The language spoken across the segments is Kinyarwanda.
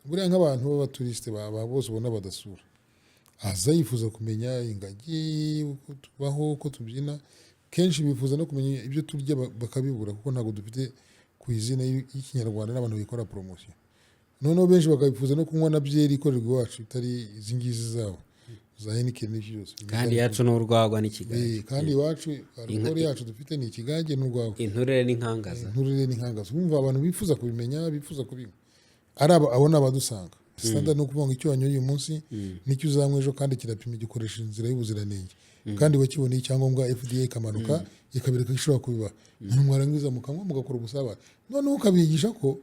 buriya nk'abantu b'abaturiste baba bose ubona badasura, aza yifuza kumenya ingagi uko tubaho, uko tubyina, kenshi bifuza no kumenya ibyo turya bakabibura kuko ntabwo dufite ku izina y'ikinyarwanda n'abantu bikora poromosiyo. Noneho benshi bakabifuza no kunywa na byeri ikorerwa iwacu itari izi ngizi zabo za Heineken n'ibyo byose. kandi yacu n'urwagwa n'ikigage, kandi iwacu alcohol yacu dufite ni ikigage n'urwagwa, inturire n'inkangaza. inturire n'inkangaza. Urumva abantu bifuza kubimenya, bifuza kubinywa, abo ni abadusanga. Standard ni ukuvuga ngo icyo wanyoye uyu munsi nicyo uzanywa ejo, kandi kirapima, gikoresha inzira y'ubuziranenge, kandi wakiboneye icyangombwa FDA ikamanuka ikabereka ko ishobora kubiba. Mwarangiza mukanywa mugakora ubusabane, noneho ukabigisha ko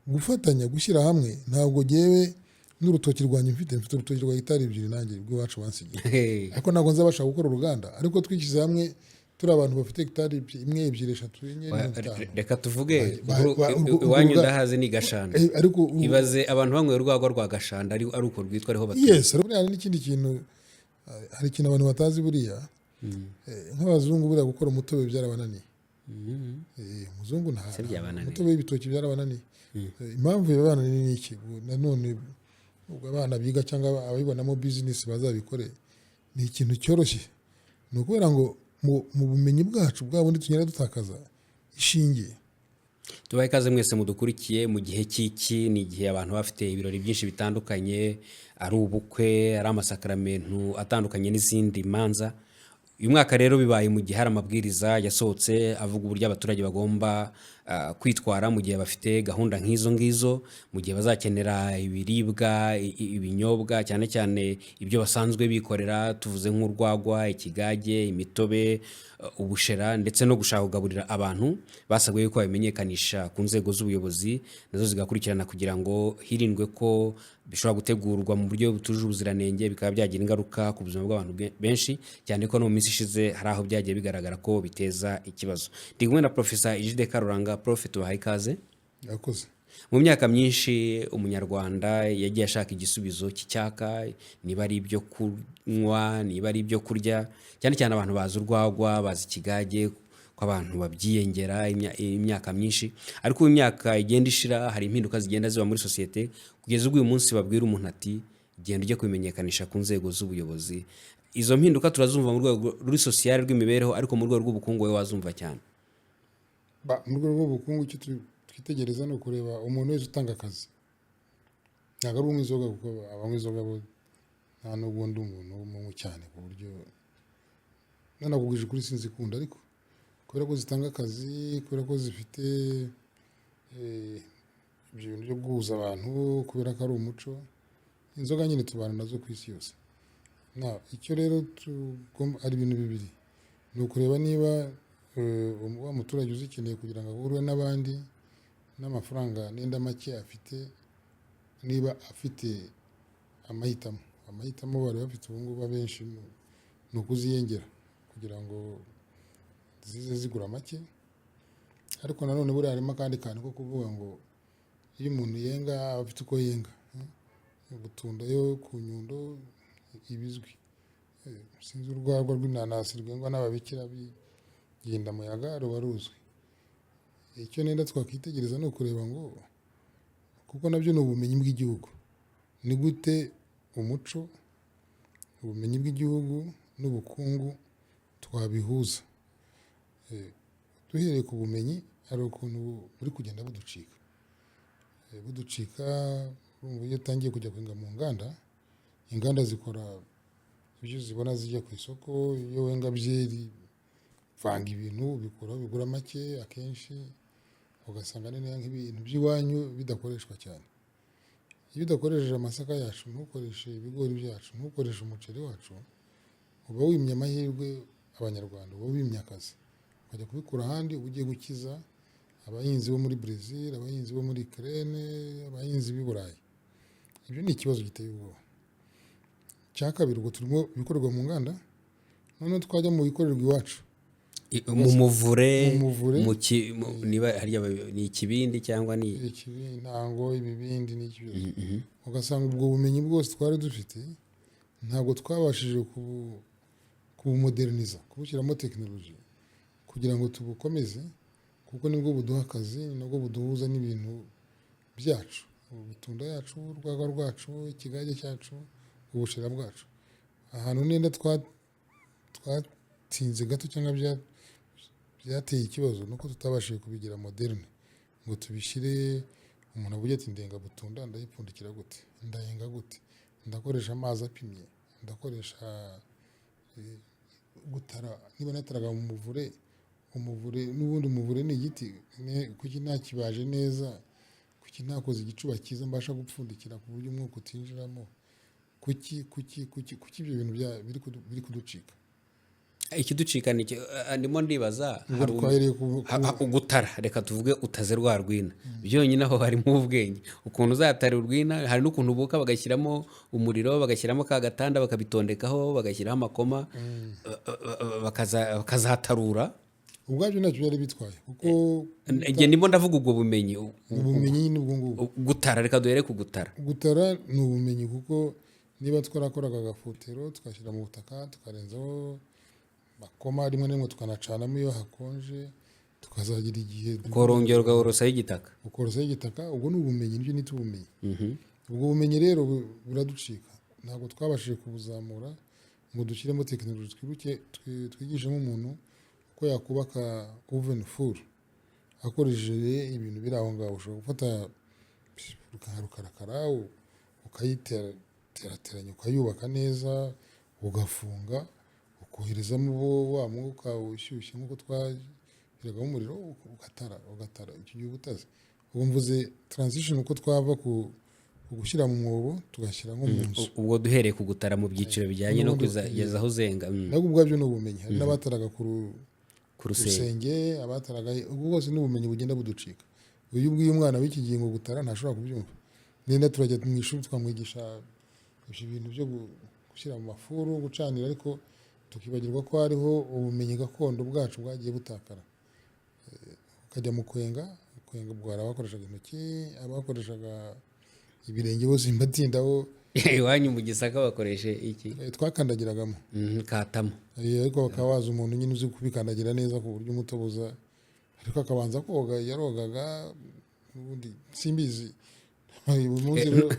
gufatanya, gushyira hamwe. Ntabwo jyewe n'urutoki rwanjye mfite urutoki rwa hegitari 2 nanjye rw'iwacu bansigiye, ariko ntabwo nzabasha gukora uruganda, ariko twishyize hamwe turi abantu bafite hegitari 1, 2, 3, 4, 5. Reka tuvuge iwanyu ndahazi ni Gashanda, ibaze abantu banyweye urwagwa rwa Gashanda ari uko rwitwa ariho batuye. Yes, hari n'ikindi kintu, hari ikintu abantu batazi buriya, nk'abazungu buriya gukora umutobe byarabananiye. Umuzungu nta umutobe w'ibitoki byarabananiye. Impamvu yabananiye ni iki? Nanone ubwo abana biga cyangwa ababibonamo business bazabikore, ni ikintu cyoroshye. Ni ukubera ngo mu bumenyi bwacu bwa bundi tunyara dutakaza ishingiye. Tubaye ikaze mwese mudukurikiye mu gihe cy'iki, ni igihe abantu bafite ibirori byinshi bitandukanye, ari ubukwe, ari amasakaramentu atandukanye n'izindi manza. Uyu mwaka rero bibaye mu gihe hari amabwiriza yasohotse avuga uburyo abaturage bagomba kwitwara mu gihe bafite gahunda nk'izo ngizo, mu gihe bazakenera ibiribwa, ibinyobwa, cyane cyane ibyo basanzwe bikorera, tuvuze nk'urwagwa, ikigage, imitobe, ubushera, ndetse no gushaka kugaburira abantu. Basabwe yuko babimenyekanisha ku nzego z'ubuyobozi, nazo zigakurikirana kugira ngo hirindwe ko bishobora gutegurwa mu buryo butuje ubuziranenge bikaba byagira ingaruka ku buzima bw'abantu benshi, cyane ko no mu minsi ishize hari aho byagiye bigaragara ko biteza ikibazo. Ndi kumwe na Professor Egide Karuranga. Prof, tubahaye ikaze. Yakoze. Mu myaka myinshi umunyarwanda yagiye ashaka igisubizo cy'icyaka, niba ari ibyo kunywa, niba ari ibyo kurya, cyane cyane abantu bazi urwagwa, bazi ikigage, ko abantu babyiyengera imyaka myinshi. Ariko imyaka igenda ishira, hari impinduka zigenda ziba muri sosiyete, kugeza ubwo uyu munsi babwira umuntu ati genda ujye kubimenyekanisha ku nzego z'ubuyobozi. Izo mpinduka turazumva mu rwego ruri social rw'imibereho, ariko mu rwego rw'ubukungu we wazumva cyane. Mu rwego rw'ubukungu icyo twitegereza ni ukureba umuntu wese utanga akazi. Ntabwo ari unywa inzoga, kuko abanywa inzoga bo nta n'ubwo ndi umuntu w'umunywi cyane ku buryo nanakugije kuri sinzikunda, ariko kubera ko zitanga akazi, kubera ko zifite ibyo bintu byo guhuza abantu, kubera ko ari umuco, inzoga nyine tubana nazo ku isi yose. Icyo rero ari ibintu bibiri, ni ukureba niba wa muturage uzikeneye kugira ngo ahurwe n'abandi n'amafaranga n'enda make afite, niba afite amahitamo bari bafite ubu ngubu abenshi ni ukuziyengera kugira ngo zize zigura make. Ariko nanone buriya harimo akandi kantu ko kuvuga ngo iyo umuntu yenga aba afite uko yenga, gutunda yo ku Nyundo ibizwi, sinzi urwagwa rw'inanasi rwengwa n'ababikira genda muyaga ruba ruzwi. Icyo nenda twakwitegereza ni ukureba ngo, kuko nabyo ni ubumenyi bw'igihugu, ni gute umuco, ubumenyi bw'igihugu n'ubukungu twabihuza. Duhereye ku bumenyi, hari ukuntu buri kugenda buducika. Iyo utangiye kujya kwenga mu nganda, inganda zikora ibyo zibona zijya ku isoko. Iyo wenga byeri, vanga ibintu bigura make, akenshi ugasanga nene nk'ibintu by'iwanyu bidakoreshwa cyane. Iyo udakoresheje amasaka yacu, ntukoreshe ibigori byacu, ntukoreshe umuceri wacu, uba wimye amahirwe abanyarwanda, uba wimye akazi. Ukajya kubikura ahandi, uba ugiye gukiza abahinzi bo muri Brazil, abahinzi bo muri Ukraine, abahinzi b'i Burayi. Ibyo ni ikibazo giteye ubwoba. Cya kabiri, ubwo turimo ibikorerwa mu nganda, noneho twajya mu bikorerwa iwacu, mu muvure, niba ni ikibindi cyangwa ni intango, ibibindi n'icyo. Ugasanga ubwo bumenyi bwose twari dufite ntabwo twabashije kubumoderniza, kubushyiramo tekinoloji kugira ngo tubukomeze, kuko nibwo buduha akazi, nibwo buduhuza n'ibintu byacu. ubutunda yacu, urwagwa rwacu, ikigage cyacu, ubushera bwacu. Ahantu nenda twatinze gato cyangwa byateye ikibazo nuko tutabashije kubigira moderne ngo tubishyire. Umuntu avuga ati ndenga butunda ndayipfundikira gute, ndayenga gute, ndakoresha amazi apimye, ndakoresha gutara. Niba nataraga mu muvure, n'ubundi umuvure ni igiti, kuki ntakibaje neza, kuki ntakoze igicuba cyiza mbasha gupfundikira ku buryo umwuka utinjiramo, kuki ibyo bintu biri kuducika. Ikiducika ni ndimo ndibaza Ubwo twahereye ugutara, reka tuvuge utaze rwa rwina, byonyine aho harimo ubwenge. Ukuntu uzatara urwina, hari n'ukuntu ubuka bagashyiramo umuriro, bagashyiramo ka gatanda, bakabitondekaho, bagashyiraho amakoma, bakazatarura. ubwabyo ntacyo byari bitwaye kuko Njye ndimo ndavuga ubwo bumenyi. ubumenyi ni ubwo ngubwo. Gutara, reka duhere ku gutara. Gutara ni ubumenyi kuko niba twarakoraga agafotero tugashyira mu butaka tukarenzaho makoma, rimwe na rimwe tukanacanamo iyo hakonje, tukazagira igihe Ukorongera ugahorosaho igitaka. ukorosaho igitaka. Ubwo ni ubumenyi, nibyo nita ubumenyi. Ubwo bumenyi rero buraducika, ntabwo twabashije kubuzamura ngo dushyiremo tekinoloji, twigishemo umuntu uko yakubaka oven full akoresheje ibintu biri aho ngaho. Ushobora gufata rukarakara ukayiterateranya ukayubaka neza, ugafunga, ukoherezamo wa mwuka ushyushye nk'uko twashyiragamo umuriro, ugatara. Icyo gihe ubutaze. Ubwo mvuze transition uko twava ku gushyira mu mwobo tugashyira nko mu nzu. Ubwo duhereye ku gutara mu byiciro bijyanye no kugeza aho uzenga. Nabwo ubwabyo ni ubumenyi. Hari n'abataraga ku rusenge, abataraga, ubwo bwose ni ubumenyi bugenda buducika. Uyu ubwiye umwana w'iki gihe ngo gutara ntashobora kubyumva. Nenda turajya mu ishuri twamwigisha ibintu byo gushyira mu mafuru, gucanira, ariko tukibagirwa ko hariho ubumenyi gakondo bwacu bwagiye butakara. Ukajya mu kwenga ubwo hari abakoreshaga intoki, abakoreshaga ibirenge, bose mbatindaho. Iwanyu mu Gisaka bakoreshe iki? Twakandagiragamo katamo. Ariko bakaba waza umuntu nyine uzi kubikandagira neza ku buryo umutobuza, ariko akabanza koga. Yarogaga ubundi simbizi. Uyu munsi rero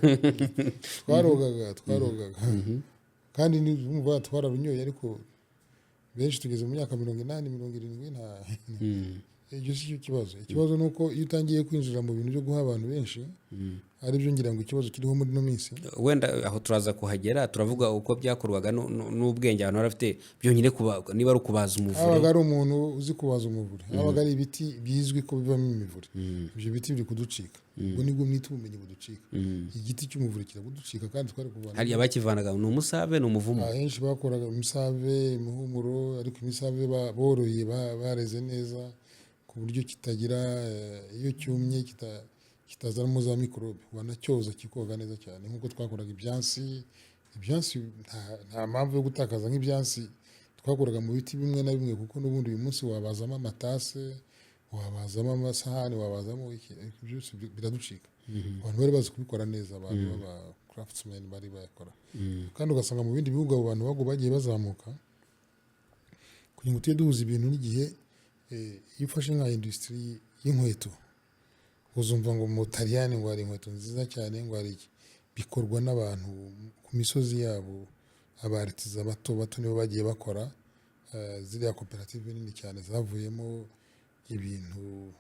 twarogaga kandi n'umva twararunyoye, ariko benshi tugeze mu myaka 80, 70. Icyo si cyo kibazo. Ikibazo ni uko iyo utangiye kwinjira mu bintu byo guha abantu benshi, ari byo ngira ngo ikibazo kiriho muri no minsi. Wenda aho turaza kuhagera, turavuga uko byakorwaga n'ubwenge abantu barafite byonyine. Niba ari ukubaza umuvure, habaga ari umuntu uzi kubaza umuvure, habaga ari ibiti bizwi ko bivamo imivure. Ibyo biti biri kuducika. Ubwo nibwo mwita ubumenyi buducika. Igiti cy'umuvure kirabuducika kandi twari kuvana. hari abakivanaga ni umusave, ni umuvumo. Ahenshi bakoraga imisave, imihumuro, ariko imisave boroye bareze neza ku buryo kitagira, iyo cyumye kitazanamo za mikorobe, wanacyoza kikoga neza cyane. Nk'uko twakoraga ibyansi nta mpamvu yo gutakaza nk'ibyansi twakoraga mu biti bimwe na bimwe, kuko n'ubundi uyu munsi wabazamo amatase, wabazamo amasahani, wabazamo byose biraducika. Abantu bari bazi kubikora neza, abantu b'aba craftsmen bari bayakora. Kandi ugasanga mu bindi bihugu abo bantu bagiye bazamuka kugira ngo tujye duhuza ibintu n'igihe. Iyo ufashe nka industry y'inkweto, uzumva ngo mu Butaliyani ngo hari inkweto nziza cyane, ngo hari iki, bikorwa n'abantu ku misozi yabo, abaritiza bato nibo bagiye bakora. Ziriya koperative nini cyane zavuyemo ibintu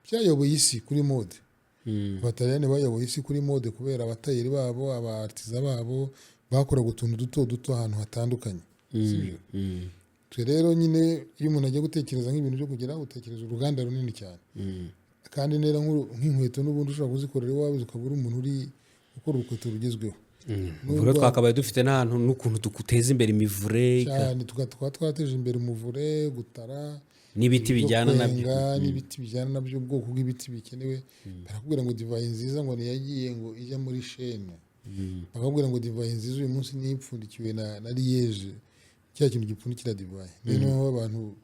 byayoboye isi kuri mode. Abataliyani bayoboye isi kuri mode kubera abatayeri babo, abaritiza babo bakoraga utuntu duto ahantu hatandukanye. Twe rero nyine iyo umuntu agiye gutekereza nk'ibintu byo kugira, utekereza uruganda runini cyane. Kandi nera nk'inkweto n'ubundi ushobora kuzikorera iwawe, ukaba uri umuntu uri gukora urukweto rugezweho. Ubwo twakabaye dufite n'ahantu n'ukuntu duteza imbere imivure cyane, tukaba twateje imbere umuvure, gutara, n'ibiti bijyana nabyo, n'ibiti bijyana nabyo, ubwoko bw'ibiti bikenewe. Barakubwira ngo divayi nziza ngo ntiyagiye ngo ijya muri shene. Bakakubwira ngo divayi nziza uyu munsi niyo ipfundikiwe na liyeje, cya kintu gipfundikira divayi. Noneho abantu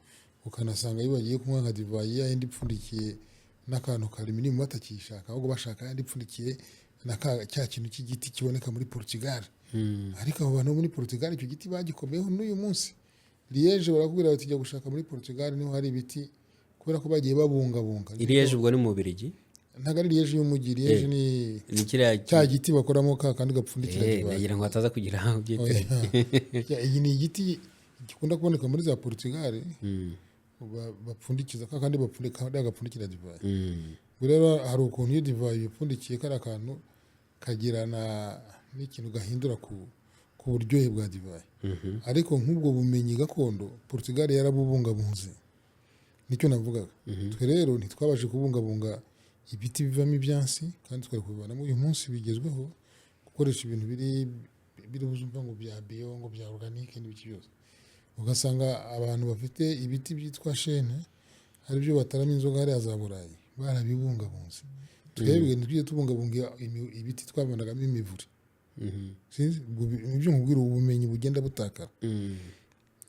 ukanasanga iyo bagiye kunywa nka divayi yindi ipfundikiye n'akantu k'aluminium batakishaka, ahubwo bashaka yandi ipfundikiye cya kintu cy'igiti kiboneka muri Portugal. Ariko abo bantu muri Portugal icyo giti bagikomeyeho n'uyu munsi. Liège barakubwira bati jya gushaka muri Portugal niho hari ibiti, kubera ko bagiye babungabunga. Liège ubwo ni mu Bubiligi. ntabwo ari liyeje y'umujyi, liyeje ni ni kiriya cya giti bakoramo ka kandi gapfundikira divayi. nagira ngo hataza kugira aho byiteye. Iyi ni igiti gikunda kuboneka muri za Portugal, bapfundikiza ka kandi gapfundikira divayi. Ubwo rero hari ukuntu iyo divayi bipfundikiye kariya kantu kagirana n'ikintu gahindura ku buryohe bwa divayi. Ariko nk'ubwo bumenyi gakondo Portugal yarabubungabunze, nicyo navugaga. Twe rero ntitwabashe kubungabunga ibiti bivamo ibyansi, kandi twari kubivanamo. Uyu munsi bigezweho gukoresha ibintu biri buzumva ngo bya bio, ngo bya organique n'ibiki byose. Ugasanga abantu bafite ibiti byitwa shene ari byo bataramo inzoga hariya za Burayi, barabibungabunze. Twebwe ntitujye tubungabunga ibiti twabonagamo imivure. Ibyo nkubwira, ubumenyi bugenda butakara.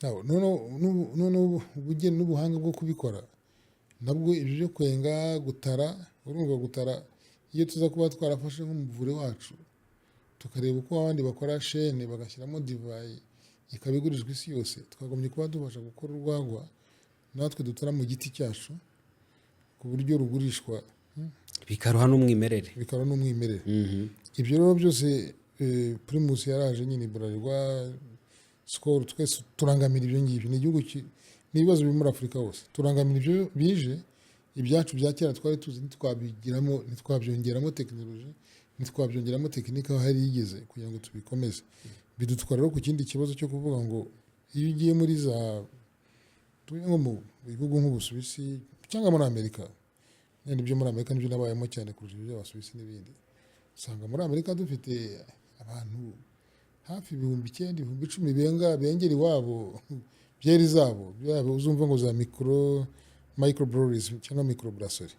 Noneho ubugeni n'ubuhanga bwo kubikora nabwo, ibyo byo kwenga, gutara. Urumva gutara, iyo tuza kuba twarafashe nk'umuvure wacu tukareba uko abandi bakora shene bagashyiramo divayi ikabigurishwa isi yose, twagombye kuba tubasha gukora urwagwa natwe dutara mu giti cyacu ku buryo rugurishwa bikaruha n'umwimerere. Ibyo rero byose Primus yaraje nyine, Bralirwa, Skol, twese turangamira ibyo ngibyo. Ni igihugu n'ibibazo biri muri Afurika hose, turangamira ibyo bije. Ibyacu bya kera twari tuzi ntitwabyongeramo tekinoloji, ntitwabyongeramo tekinike aho hari yigeze kugira ngo tubikomeze. Bidutwara rero ku kindi kibazo cyo kuvuga ngo iyo ugiye muri nko mu bihugu nk'Ubusuwisi cyangwa muri Amerika, ibyo muri Amerika nibyo nabayemo cyane kurusha ibyo Abasuwisi n'ibindi, usanga muri Amerika dufite abantu hafi 9,000, 10,000 bengera iwabo byeri zabo, uzumva ngo za microbreweries cyangwa microbrasserie.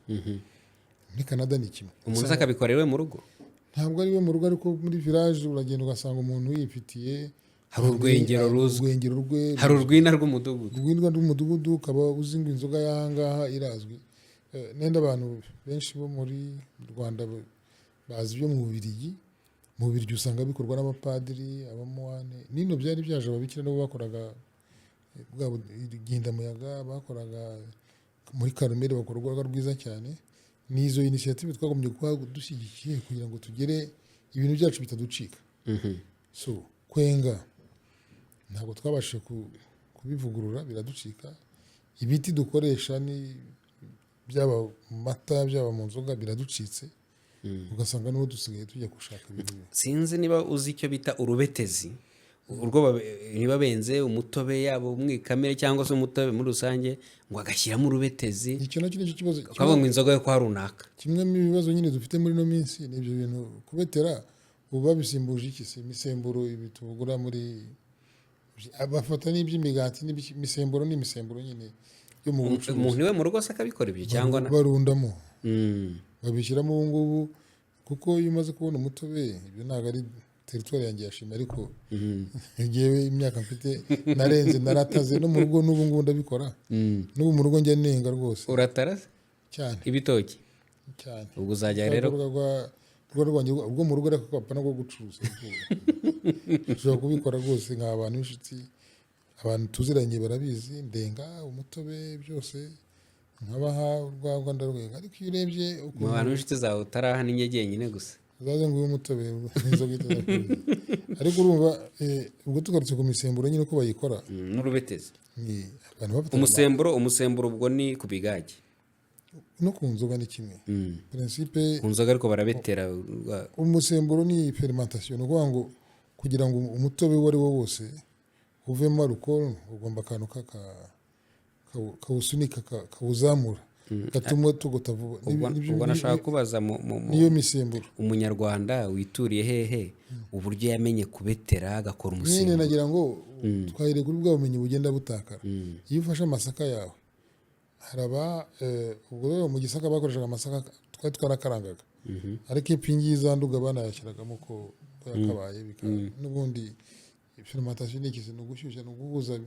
Muri Canada ni kimwe. Umuntu akabikorera iwe mu rugo? Ntabwo ari iwe mu rugo, ariko muri village uragenda ugasanga umuntu yifitiye, hari urwengero rwe, hari urwina rw'umudugudu, ukaba uzi ngo inzoga y'ahangaha irazwi. Nenda abantu benshi bo muri Rwanda bazi ibyo mu Bubiligi. Mu Bubiligi usanga bikorwa n'abapadiri, abamuwane. Nino byari byaje ababikira nabo bakoraga bwa Gindamuyaga, bakoraga muri Karumeli, bakora urwagwa rwiza cyane. Nizo initiative twagombye kuba dushyigikiye kugira ngo tugere ibintu byacu bitaducika. So kwenga ntabwo twabashije kubivugurura, biraducika. Ibiti dukoresha ni byaba mu mata, byaba mu nzoga, biraducitse. Ugasanga n'uwo dusigaye tujya gushaka ibintu. Sinzi niba uzi icyo bita urubetezi, urwo niba benze umutobe yabo umwikamere cyangwa se umutobe muri rusange, ngo agashyiramo urubetezi. Icyo nacyo nicyo kibazo, ukabona inzoga yo kwa runaka. Kimwe mu bibazo nyine dufite muri no minsi ni ibyo bintu kubetera. Ubu babisimbuje iki se? Imisemburo ibi tugura muri, abafata n'iby'imigati n'imisemburo n'imisemburo nyine yo mu bucuruzi. Umuntu iwe mu rugo se akabikora ibyo cyangwa barundamo, babishyiramo ubu ngubu, kuko iyo umaze kubona umutobe, ibyo ntabwo ari teritwari yanjye yashima, ariko ngewe imyaka mfite narenze, narataze no mu rugo. N'ubu ngubu ndabikora, n'ubu mu rugo njya nenga rwose. Uratara cyane ibitoki cyane. Ubwo uzajya rero ubwo mu rugo, ariko kapana rwo gucuruza ushobora kubikora rwose. Nk'abantu b'inshuti, abantu tuziranye barabizi, ndenga umutobe byose, nkabaha urwagwa ndarwenga. Ariko iyo urebye mu bantu b'inshuti zawe utaraha n'inyenyeri nyine gusa, uzaze ngo uyu mutobe inzoga itazakuriye. Ariko urumva, ubwo tugarutse ku misemburo nyine uko bayikora n'urubetezi, umusemburo ubwo ni ku bigage no ku nzoga ni kimwe. Principe ku nzoga ariko barabetera. Umusemburo ni fermentation, ni ukuvuga ngo kugira ngo umutobe uwo ari wo wose uvemo alcohol, ugomba akantu kawusunika, kawuzamura, gatuma tugota vuba. Ubwo nashaka kubaza niyo misemburo. Umunyarwanda wituriye hehe uburyo yamenye kubetera agakora umusemburo? Nyine nagira ngo twahire kuri bwa bumenyi bugenda butakara. Iyo ufashe amasaka yawe, haraba ubwo rero mu Gisaka bakoreshaga amasaka, twari twarakarangaga, ariko ipingi y'izanduga banayashyiragamo ko yakabaye, n'ubundi fermentation ni ikintu gushyushya, no guhuza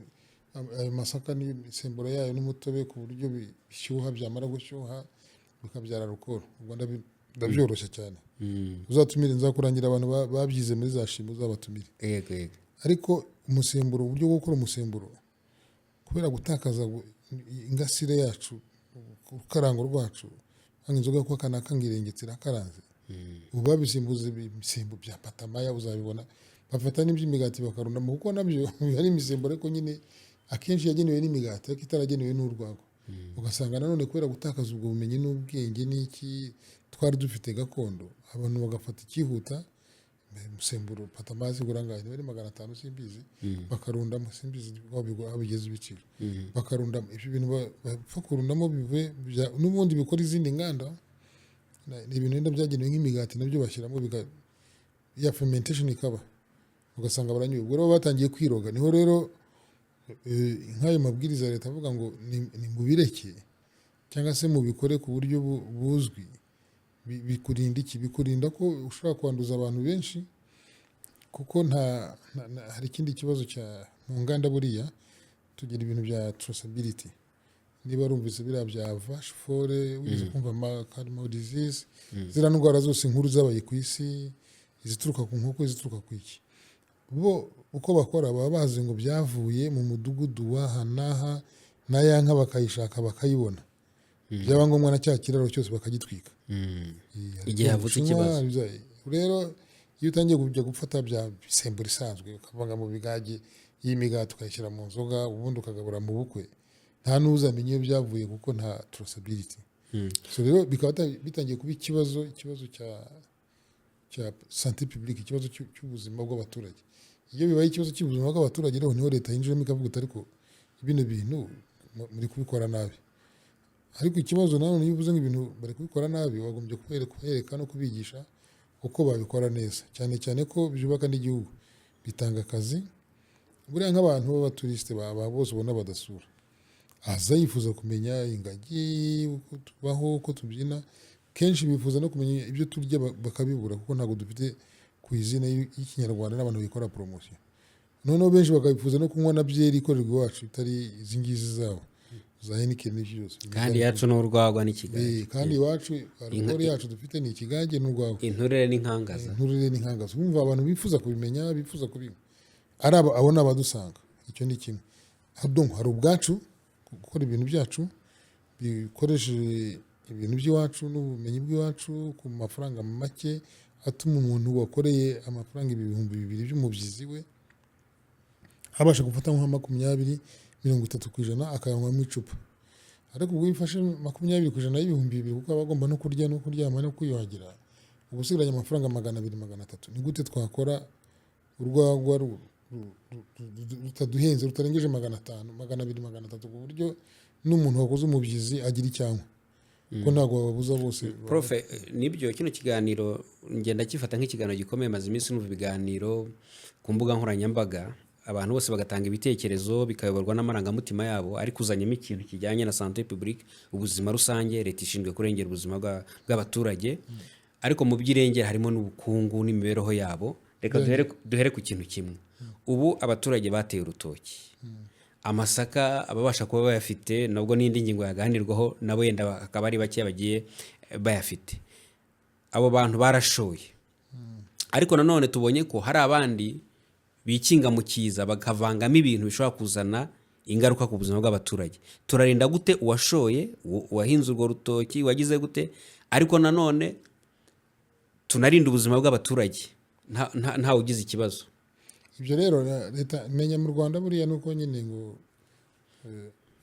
ayo masaka n'imisemburo yayo n'umutobe ku buryo bishyuha, byamara gushyuha bikabyara alcohol. Ubwo ndabyoroshya cyane. Uzatumire, nzakurangira abantu babyize muri za shimo, uzabatumire. Yego yego. Ariko umusemburo, uburyo bwo gukora umusemburo, kubera gutakaza ingasire yacu, urukarango rwacu, hanga inzoga kuko kanaka ngirengetse irakaranze ubu babisimbuza ibisembo bya patamaya uzabibona bafata n'iby'imigati bakarundamo kuko nabyo ari imisembo ariko nyine akenshi yagenewe n'imigati ariko itaragenewe n'urwagwa ugasanga nanone kubera gutakaza ubwo bumenyi n'ubwenge n'iki twari dufite gakondo abantu bagafata ikihuta umusemburo patamazi gurangaye ni 500 simbizi bakarundamo simbizi babigeze ibiciro bakarundamo ibyo bintu bapfa kurundamo bive n'ubundi bikora izindi nganda ni ibintu wenda byagenewe nk'imigati nabyo bashyiramo ya fermentation ikaba ugasanga baranyuye ubwo rero batangiye kwiroga niho rero nk'ayo mabwiriza ya leta avuga ngo ni mubireke cyangwa se mubikore ku buryo buzwi bikurinda iki bikurinda ko ushobora kwanduza abantu benshi kuko hari ikindi kibazo mu nganda buriya tugira ibintu bya traceability niba rumvise biriya bya vache folle wize kumva carmo disease zira ndwara zose nkuru zabaye ku isi izituruka ku nkoko izituruka ku iki bo uko bakora baba bazi ngo byavuye mu mudugudu w'aha n'aha n'aya nka bakayishaka bakayibona byaba ngombwa na cya kiraro cyose bakagitwika igihe havutse ikibazo rero iyo utangiye kujya gufata bya bisembura isanzwe ukavanga mu bigage y'imigati ukayishyira mu nzoga ubundi ukagabura mu bukwe nta n'uzamenye iyo byavuye kuko nta traceability so rero bikaba bitangiye kuba ikibazo cya santé publique ikibazo cy'ubuzima bw'abaturage iyo bibaye ikibazo cy'ubuzima bw'abaturage rero niho leta yinjiramo ikavuga ariko bino bintu muri kubikora nabi ariko ikibazo nanone iyo uvuze nk'ibintu bari kubikora nabi wagombye kubereka no kubigisha uko babikora neza cyane cyane ko byubaka n'igihugu bitanga akazi buriya nk'abantu b'abaturisite bose ubona badasura aza yifuza kumenya ingagi uko tubaho uko tubyina kenshi bifuza no kumenya ibyo turya bakabibura kuko ntabwo dufite ku izina y'ikinyarwanda n'abantu bikora poromosiyo noneho benshi bakabifuza no kunywa na byeri ikorerwa iwacu itari izi ngizi zabo za Heineken n'ibyo byose kandi yacu n'urwagwa n'ikigage kandi iwacu alcohol yacu dufite ni ikigage n'urwagwa inturire n'inkangaza umva abantu bifuza kubimenya bifuza kubinywa ari abo n'abadusanga icyo ni kimwe hari ubwacu gukora ibintu byacu bikoresheje ibintu by'iwacu n'ubumenyi bw'iwacu ku mafaranga make atuma umuntu wakoreye amafaranga 2,000 by'umubyizi we abasha gufata nka 20-30% akayanywamo icupa ariko ubwo bifashe 20% y'ibihumbi 2,000 kuko aba agomba no kurya no kuryama no kwiyuhagira ubu usigaranye amafaranga 200-300 ni gute twakora urwagwa rutaduhenze rutarengeje 500-200-300 ku buryo n'umuntu wakoze umubyizi agira icyanywa ko ntabwo babuza bose profe nibyo kino kiganiro ngenda gifata nk'ikiganiro gikomeye maze iminsi numva ibiganiro ku mbuga nkoranyambaga abantu bose bagatanga ibitekerezo bikayoborwa n'amarangamutima yabo ariko uzanyemo ikintu kijyanye na santé publique ubuzima rusange leta ishinzwe kurengera ubuzima bw'abaturage ariko mu by'irengera harimo n'ubukungu n'imibereho yabo reka duhere ku kintu kimwe ubu abaturage bateye urutoki amasaka ababasha kuba bayafite nabwo n'indi ngingo yaganirwaho nabo yenda akaba ari bake bagiye bayafite abo bantu barashoye ariko nanone tubonye ko hari abandi bikinga mu kiza bakavangamo ibintu bishobora kuzana ingaruka ku buzima bw'abaturage turarinda gute uwashoye uwahinze urwo rutoki wagize gute ariko nanone tunarinda ubuzima bw'abaturage nta ugize ikibazo ibyo rero leta menya mu Rwanda buriya nuko nyine ngo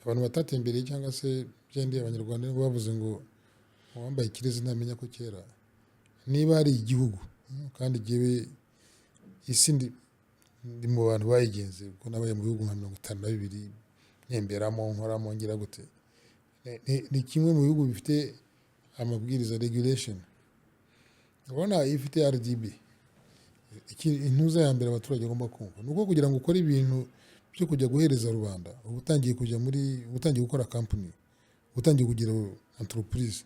abantu batatembereye cyangwa se byende abanyarwanda ngo bavuze ngo wambaye ikirezi ntamenya ko kera niba ari igihugu kandi gibe isi ndi mu bantu bayigenze kuko nabaye mu bihugu nka 52 nemberamo nkoramo ngira gute ni kimwe mu bihugu bifite amabwiriza regulation ubona ifite RDB intuza ya mbere abaturage bagomba kumva nuko kugira ngo ukore ibintu byo kujya guhereza rubanda ubutangiye kujya ubutangiye gukora company ubutangiye kugira entreprise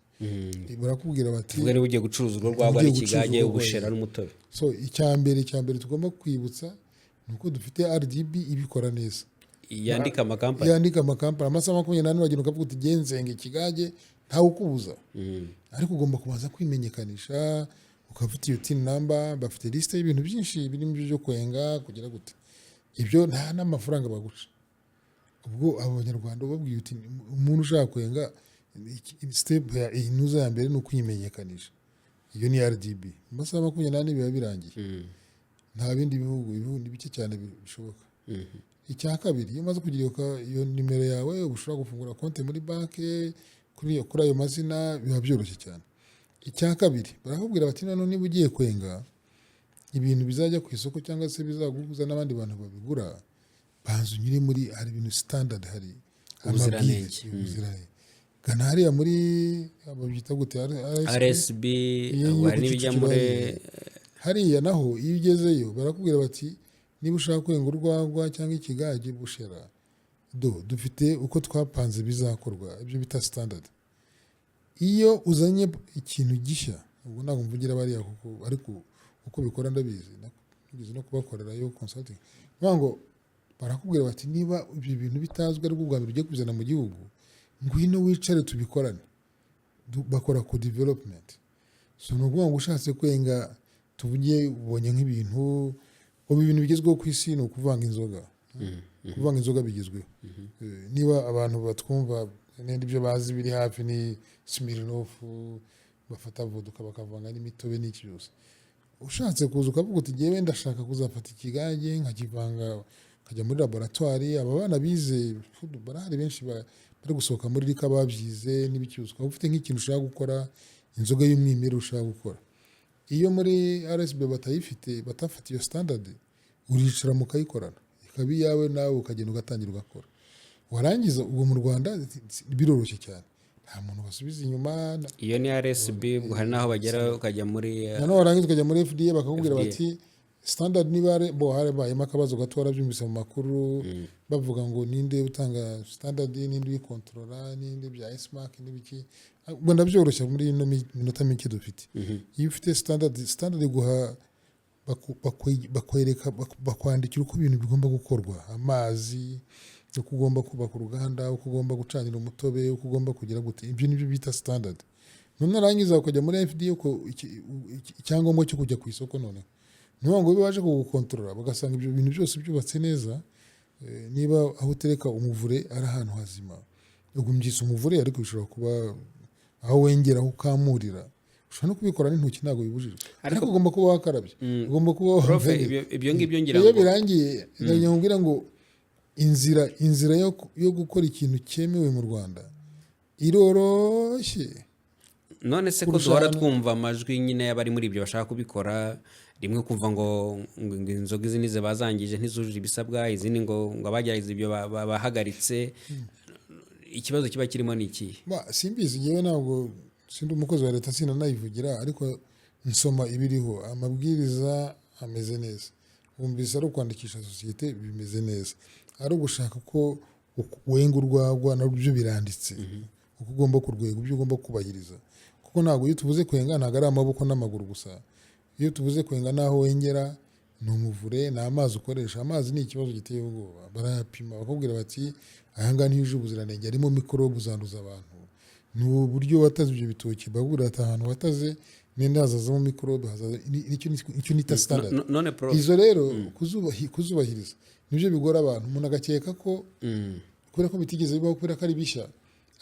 barakubwira bati ubwo ugiye gucuruza urwo rwagwa n'ikigage ubushera n'umutobe so icyambere tugomba kwibutsa nuko dufite RDB ibikora neza yandika amakampani amasaha 24 bagenda ukavuga uti genzenge ikigage ntawe ukubuza ariko ugomba kubanza kwimenyekanisha ukafite iyo tin number bafite liste y'ibintu byinshi birimo byo kwenga kugira gute ibyo nta n'amafaranga baguca ubwo abanyarwanda babwiye uti umuntu ushaka kwenga step inuza ya mbere ni ukuyimenyekanisha. Iyo ni RDB. Mu masaha 28 biba birangiye. Nta bindi bihugu ni bike cyane bishoboka. Icya kabiri, iyo umaze kugira iyo nimero yawe ushobora gufungura konti muri banki kuri ayo mazina, biba byoroshye cyane. Icya kabiri, barakubwira bati none niba ugiye kwenga ibintu bizajya ku isoko cyangwa se bizaguhuza n'abandi bantu babigura, banza unyure muri hari ibintu standard, hari ubuziranenge. Gana hariya muri babyita gute RSB, hari n'ibijya muri hariya naho iyo ugezeyo barakubwira bati niba ushaka kwenga urwagwa cyangwa ikigage bushera dufite uko twapanze bizakorwa, ibyo bita standard. Iyo uzanye ikintu gishya, ubwo ntabwo mvugira bariya kuko ariko uko bikora ndabizi, nigeze no kubakorera yo consulting, ngo barakubwira bati niba ibyo bintu bitazwi ari ubwa mbere ugiye kubizana mu gihugu, ngwino wicare tubikorane. Bakora co development. So no ngo ushatse kwenga tuvuge ubonye nk'ibintu ibintu bigezweho ku isi no kuvanga inzoga. Kuvanga inzoga bigezweho. Niba abantu batwumva n'indi byo bazi biri hafi ni Smirnoff, bafata vodka bakavanga n'imitobe n'iki byose. Ushatse kuza ukavuga uti ngewe ndashaka kuzafata ikigage nkakivanga kajya muri laboratoire. Aba bana bize barahari benshi bari gusohoka muri rika babyize n'ibicyuzo. Ukaba ufite nk'ikintu ushaka gukora, inzoga y'umwimerere ushaka gukora. Iyo muri RSB batayifite, batafata iyo standard, uricara mukayikorana ikaba iyawe, nawe ukagenda ugatangira ugakora. Warangiza ubwo mu Rwanda biroroshye cyane, nta muntu basubiza inyuma. Iyo ni RSB, hari naho bagera ukajya muri noneho warangiza ukajya muri FDA bakakubwira bati standard niba harabayemo akabazo gato, warabyumvise mu makuru bavuga ngo ninde utanga standard, ninde uyikontorora, ninde bya SMARC n'ibiki. Ubwo ndabyoroshya muri ino minota mike dufite. Iyo ufite standard guha bakwereka, bakwandikira uko ibintu bigomba gukorwa, amazi, uko ugomba kubaka uruganda, uko ugomba gucanira umutobe, uko ugomba kugira gute. Ibyo nibyo bita standard. None arangiza ukajya muri FDA uko icyangombwa cyo kujya ku isoko. None ngo baje kugukontorora bagasanga ibyo bintu byose byubatse neza. Niba aho utereka umuvure ari ahantu hazima, ugumbyisa umuvure, ariko bishobora kuba aho wengera aho ukamurira, ushobora no kubikora n'intoki, ntabwo bibujijwe, ariko ugomba kuba wakarabye, ugomba kuba wambaye. Ibyo ngibyo ngira ngo iyo birangiye ndanyongera ngo inzira yo gukora ikintu cyemewe mu Rwanda iroroshye. None se ko duhora twumva amajwi nyine y'abari muri ibyo bashaka kubikora, rimwe kumva ngo inzoga izi nize bazangije ntizujuje ibisabwa, izindi ngo abagerageza ibyo bahagaritse. Ikibazo kiba kirimo ni iki? Simbizi, yewe ntabwo sindi umukozi wa leta, sinanayivugira, ariko nsoma ibiriho. Amabwiriza ameze neza, wumvise ari ukwandikisha sosiyete bimeze neza, ari ugushaka ko wenga urwagwa nabyo biranditse, uko ugomba kurwega, ibyo ugomba kubahiriza. Kuko ntabwo iyo tuvuze kwenga ntabwo ari amaboko n'amaguru gusa. Iyo tuvuze kwenga naho wengera, ni umuvure, ni amazi ukoresha. Amazi ni ikibazo giteye ubwoba. Barayapima bakubwira bati aya ngaya ntiyujuje ubuziranenge, harimo mikorobe uzanduza abantu. Ni uburyo wataze ibyo bitoki, bagura ati ahantu wataze nenda hazazamo mikorobe, icyo nita standard. Izo rero kuzubahiriza nibyo bigora abantu. Umuntu agakeka ko kubera ko bitigeze bibaho, kubera ko ari bishya,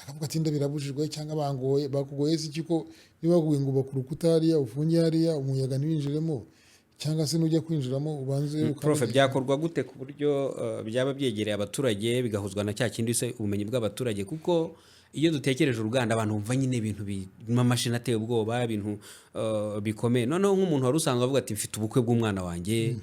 akavuga ati nda birabujijwe cyangwa bakugoye iki, ko niba baguye ngo bakuru kutariya ufungiye hariya umuyaga ntiwinjiremo, cyangwa se nujya kwinjiramo ubanze. Prof, byakorwa gute ku buryo byaba byegereye abaturage bigahuzwa na cya kindi se ubumenyi bw'abaturage? Kuko iyo dutekereje uruganda abantu bumva nyine ibintu birimo amashini ateye ubwoba, ibintu bikomeye. Noneho nk'umuntu wari usanzwe avuga ati mfite ubukwe bw'umwana wanjye,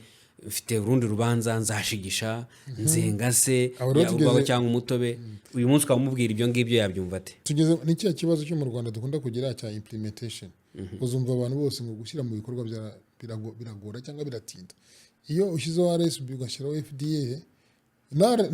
mfite urundi rubanza nzashigisha, nzenga se urwagwa cyangwa umutobe, uyu munsi ukaba umubwira ibyo ngibyo, yabyumva ate? Tugeze ni cya kibazo cyo mu Rwanda dukunda kugira cya implementation. Uzumva abantu bose ngo gushyira mu bikorwa biragora cyangwa biratinda. Iyo ushyizeho RSB ugashyiraho FDA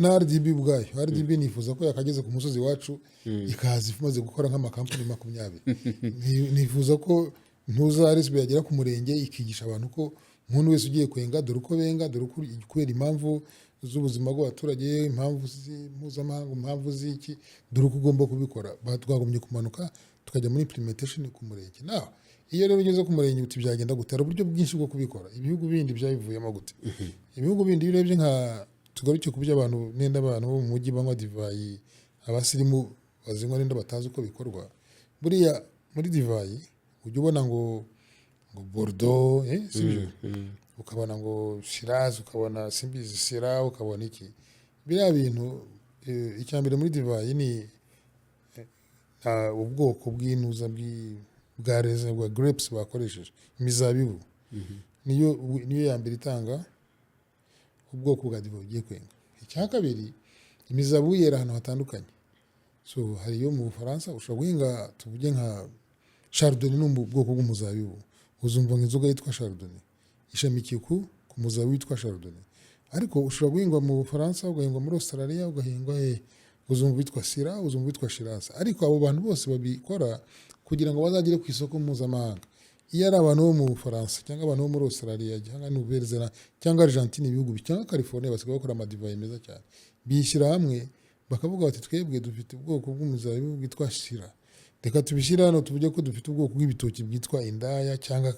na RDB ubwayo, RDB nifuza ko yakageze ku musozi wacu ikaza imaze gukora nk'amakampani 20. Nifuza ko ntuza RSB yagera ku murenge ikigisha abantu ko umuntu wese ugiye kwenga dore uko benga, dore uko kubera impamvu z'ubuzima bw'abaturage, impamvu mpuzamahanga, impamvu z'iki, dore uko ugomba kubikora. Twagomye kumanuka tukajya muri implementation ku murenge. Naho iyo rero ugeze ku murenge uti byagenda gutera uburyo bwinshi bwo kubikora. Ibihugu bindi byabivuyemo gute? Ibihugu bindi birebye nka tugaruke ku byo abantu nenda abantu bo mu mujyi banywa divayi, abasirimu bazinywa n'indi batazi uko bikorwa. Buriya muri divayi ujya ubona ngo Bordeaux, sibyo, ukabona ngo Shiraz, ukabona simbizi Syrah, ukabona iki. Biriya bintu icya mbere muri divayi ni ubwoko bw'inuza bwa raisin bwa grapes bakoresheje, imizabibu niyo ya mbere itanga ubwoko bwa divayi ugiye kwenga. Icya kabiri, imizabibu yera ahantu hatandukanye. So hari iyo mu Bufaransa ushobora guhinga tuvuge nka Chardonnay, ni ubwoko bw'umuzabibu, uzumva nk'inzoga yitwa Chardonnay ishamikiye ku muzabibu witwa Chardonnay. Ariko ushobora guhingwa mu Bufaransa, ugahingwa muri Australia, ugahingwa uzumva witwa Syrah, uzumva witwa Shiraz. Ariko abo bantu bose babikora kugira ngo bazagere ku isoko mpuzamahanga. Iyo ari abantu bo mu Bufaransa cyangwa abantu bo muri Australia cyangwa Nouvelle-Zélande cyangwa Argentine, ibihugu cyangwa California, basigaye bakora amadivayi meza cyane, bishyira hamwe bakavuga bati twebwe dufite ubwoko bw'umuzabibu bwitwa Syrah, reka tubishyire hano tuvuge ko dufite ubwoko bw'ibitoki bwitwa Indaya cyangwa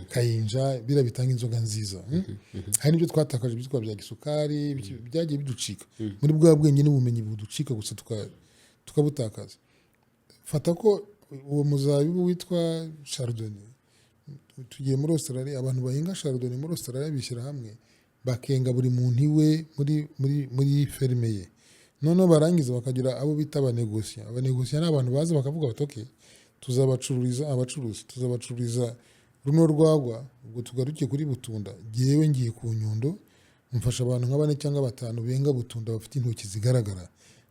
Kayinja, bira bitanga inzoga nziza. Hari n'ibyo twatakaje byitwa bya gisukari, byagiye biducika muri bwa bwenge n'ubumenyi buducika gusa tukabutakaza. Fata ko uwo muzabibu witwa Chardonnay, tugiye muri Australia, abantu bahinga Chardonnay muri Australia bishyira hamwe bakenga buri muntu iwe muri ferme ye. Noneho barangiza bakagira abo bita abanegosiya. Abanegosiya ni abantu baza bakavuga bati okay, tuzabacururiza runo rwagwa, ubwo tugaruke kuri Butunda, jyewe ngiye ku Nyundo mfasha abantu nka 4 cyangwa 5 benga Butunda bafite intoki zigaragara,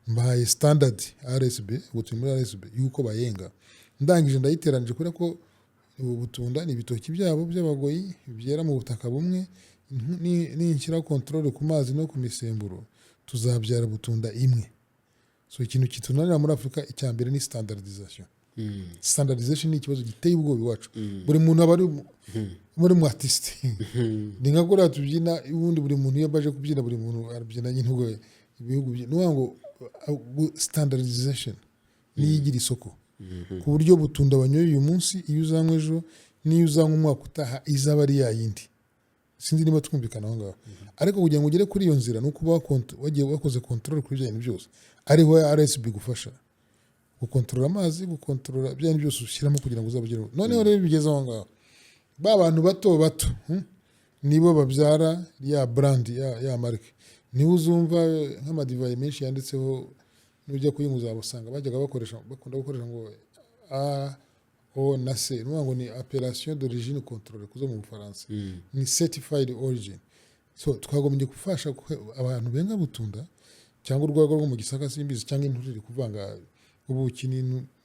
mbahaye standard RSB, ubwo turi muri RSB yuko bayenga. Ndangije ndayiteranije kubera ko Butunda ni ibitoki byabo by'abagoyi byera mu butaka bumwe, ninshyira control ku mazi no ku misemburo tuzabyara Butunda imwe. So ikintu kitunanira muri Afrika icya mbere ni standardization. Standardization ni ikibazo giteye ubwoba iwacu. Buri muntu aba ari muri mu artiste. Ni nka kuriya tubyina, ubundi buri muntu iyo baje kubyina buri muntu arabyina nyine ibihugu bye. Ni ngo standardization ni igira isoko. Ku buryo Butunda banyoye uyu munsi, iyo uzanywa ejo, n'iyo uzanywa umwaka utaha izaba ari yayindi. Sinzi niba twumvikana aho ngaho. Ariko kugira ngo ugere kuri iyo nzira ni ukuba wagiye wakoze control kuri bya bintu byose. Ariho RSB gufasha gukontorora amazi, gukontorora bya bintu byose ushyiramo kugira ngo uzabugere. Noneho rero bigeze aho ngaho, ba bantu bato nibo babyara ya brand ya marque. Niho uzumva nk'amadivayi menshi yanditseho, nujya kuyimuza usanga bajyaga bakunda gukoresha ngo O na C, ngo ni appellation d'origine contrôlée kuzo mu Bufaransa, ni certified origin. So twagombye gufasha abantu benga Butunda cyangwa urwagwa rwo mu Gisaka simbizi cyangwa inturire kuvanga ubuki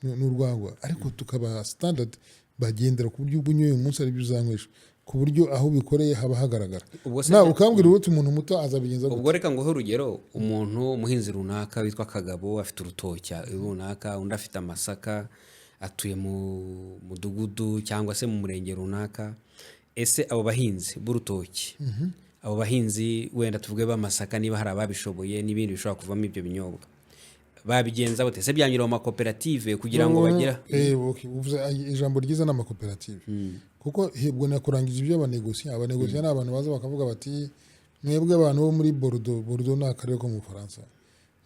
n'urwagwa, ariko tukaba standard bagendera ku buryo ubunyoye umunsi ari byo uzanywesha, ku buryo aho bikoreye haba hagaragara. Na ukambwira uti umuntu muto azabigenza gute? Ubwo reka nguhe urugero, umuntu umuhinzi runaka witwa Kagabo afite urutoki runaka, undi afite amasaka, atuye mu mudugudu cyangwa se mu murenge runaka. Ese abo bahinzi b'urutoki, abo bahinzi wenda tuvuge b'amasaka, niba hari ababishoboye n'ibindi bishobora kuvamo ibyo binyobwa, babigenza bute? Se byanyura mu makoperative kugira ngo bagira uvuze ijambo ryiza n'amakoperative, kuko hebwo nakurangije ibyo abanegosiya ni abantu baza bakavuga bati mwebwe abantu bo muri Bordeaux ni akarere ko mu Bufaransa,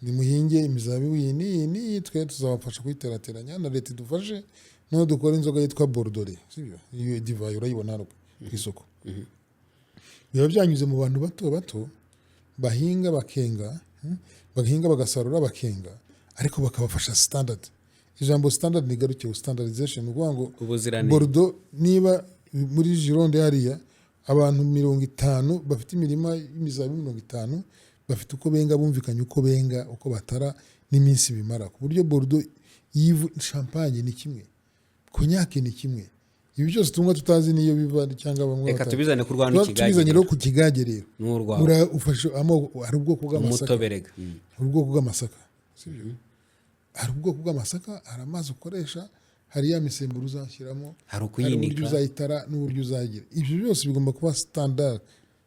nimuhinge imizabibu ni twe tuzabafasha kuyiterateranya na leta idufashe, no dukora inzoga yitwa Bordeaux, sibyo? Iyo divayi urayibona hano ku isoko. Biba byanyuze mu bantu bato bahinga bakenga, bagahinga bagasarura bakenga, ariko bakabafasha standard. Ijambo standard ni garuke standardization, ubwo ngo Bordeaux niba muri Gironde hariya abantu 50 bafite imirima y'imizabibu 50 bafite uko benga, bumvikanye uko benga, uko batara n'iminsi bimara, ku buryo Bordeaux yivu champagne ni kimwe, cognac ni kimwe. Ibi byose tumwe tutazi niyo biva cyangwa bamwe reka tubizane ku Rwanda n'ikigage. Tubizanye rero ku kigage rero. N'urwagwa. Ufashe hari ubwoko bw'amasaka. Umutoberega. Hari ubwoko bw'amasaka. Sibyo? Hari ubwoko bw'amasaka, hari amazi ukoresha, hari ya misemburo uzashyiramo, hari uburyo uzayitara n'uburyo uzagira. Ibyo byose bigomba kuba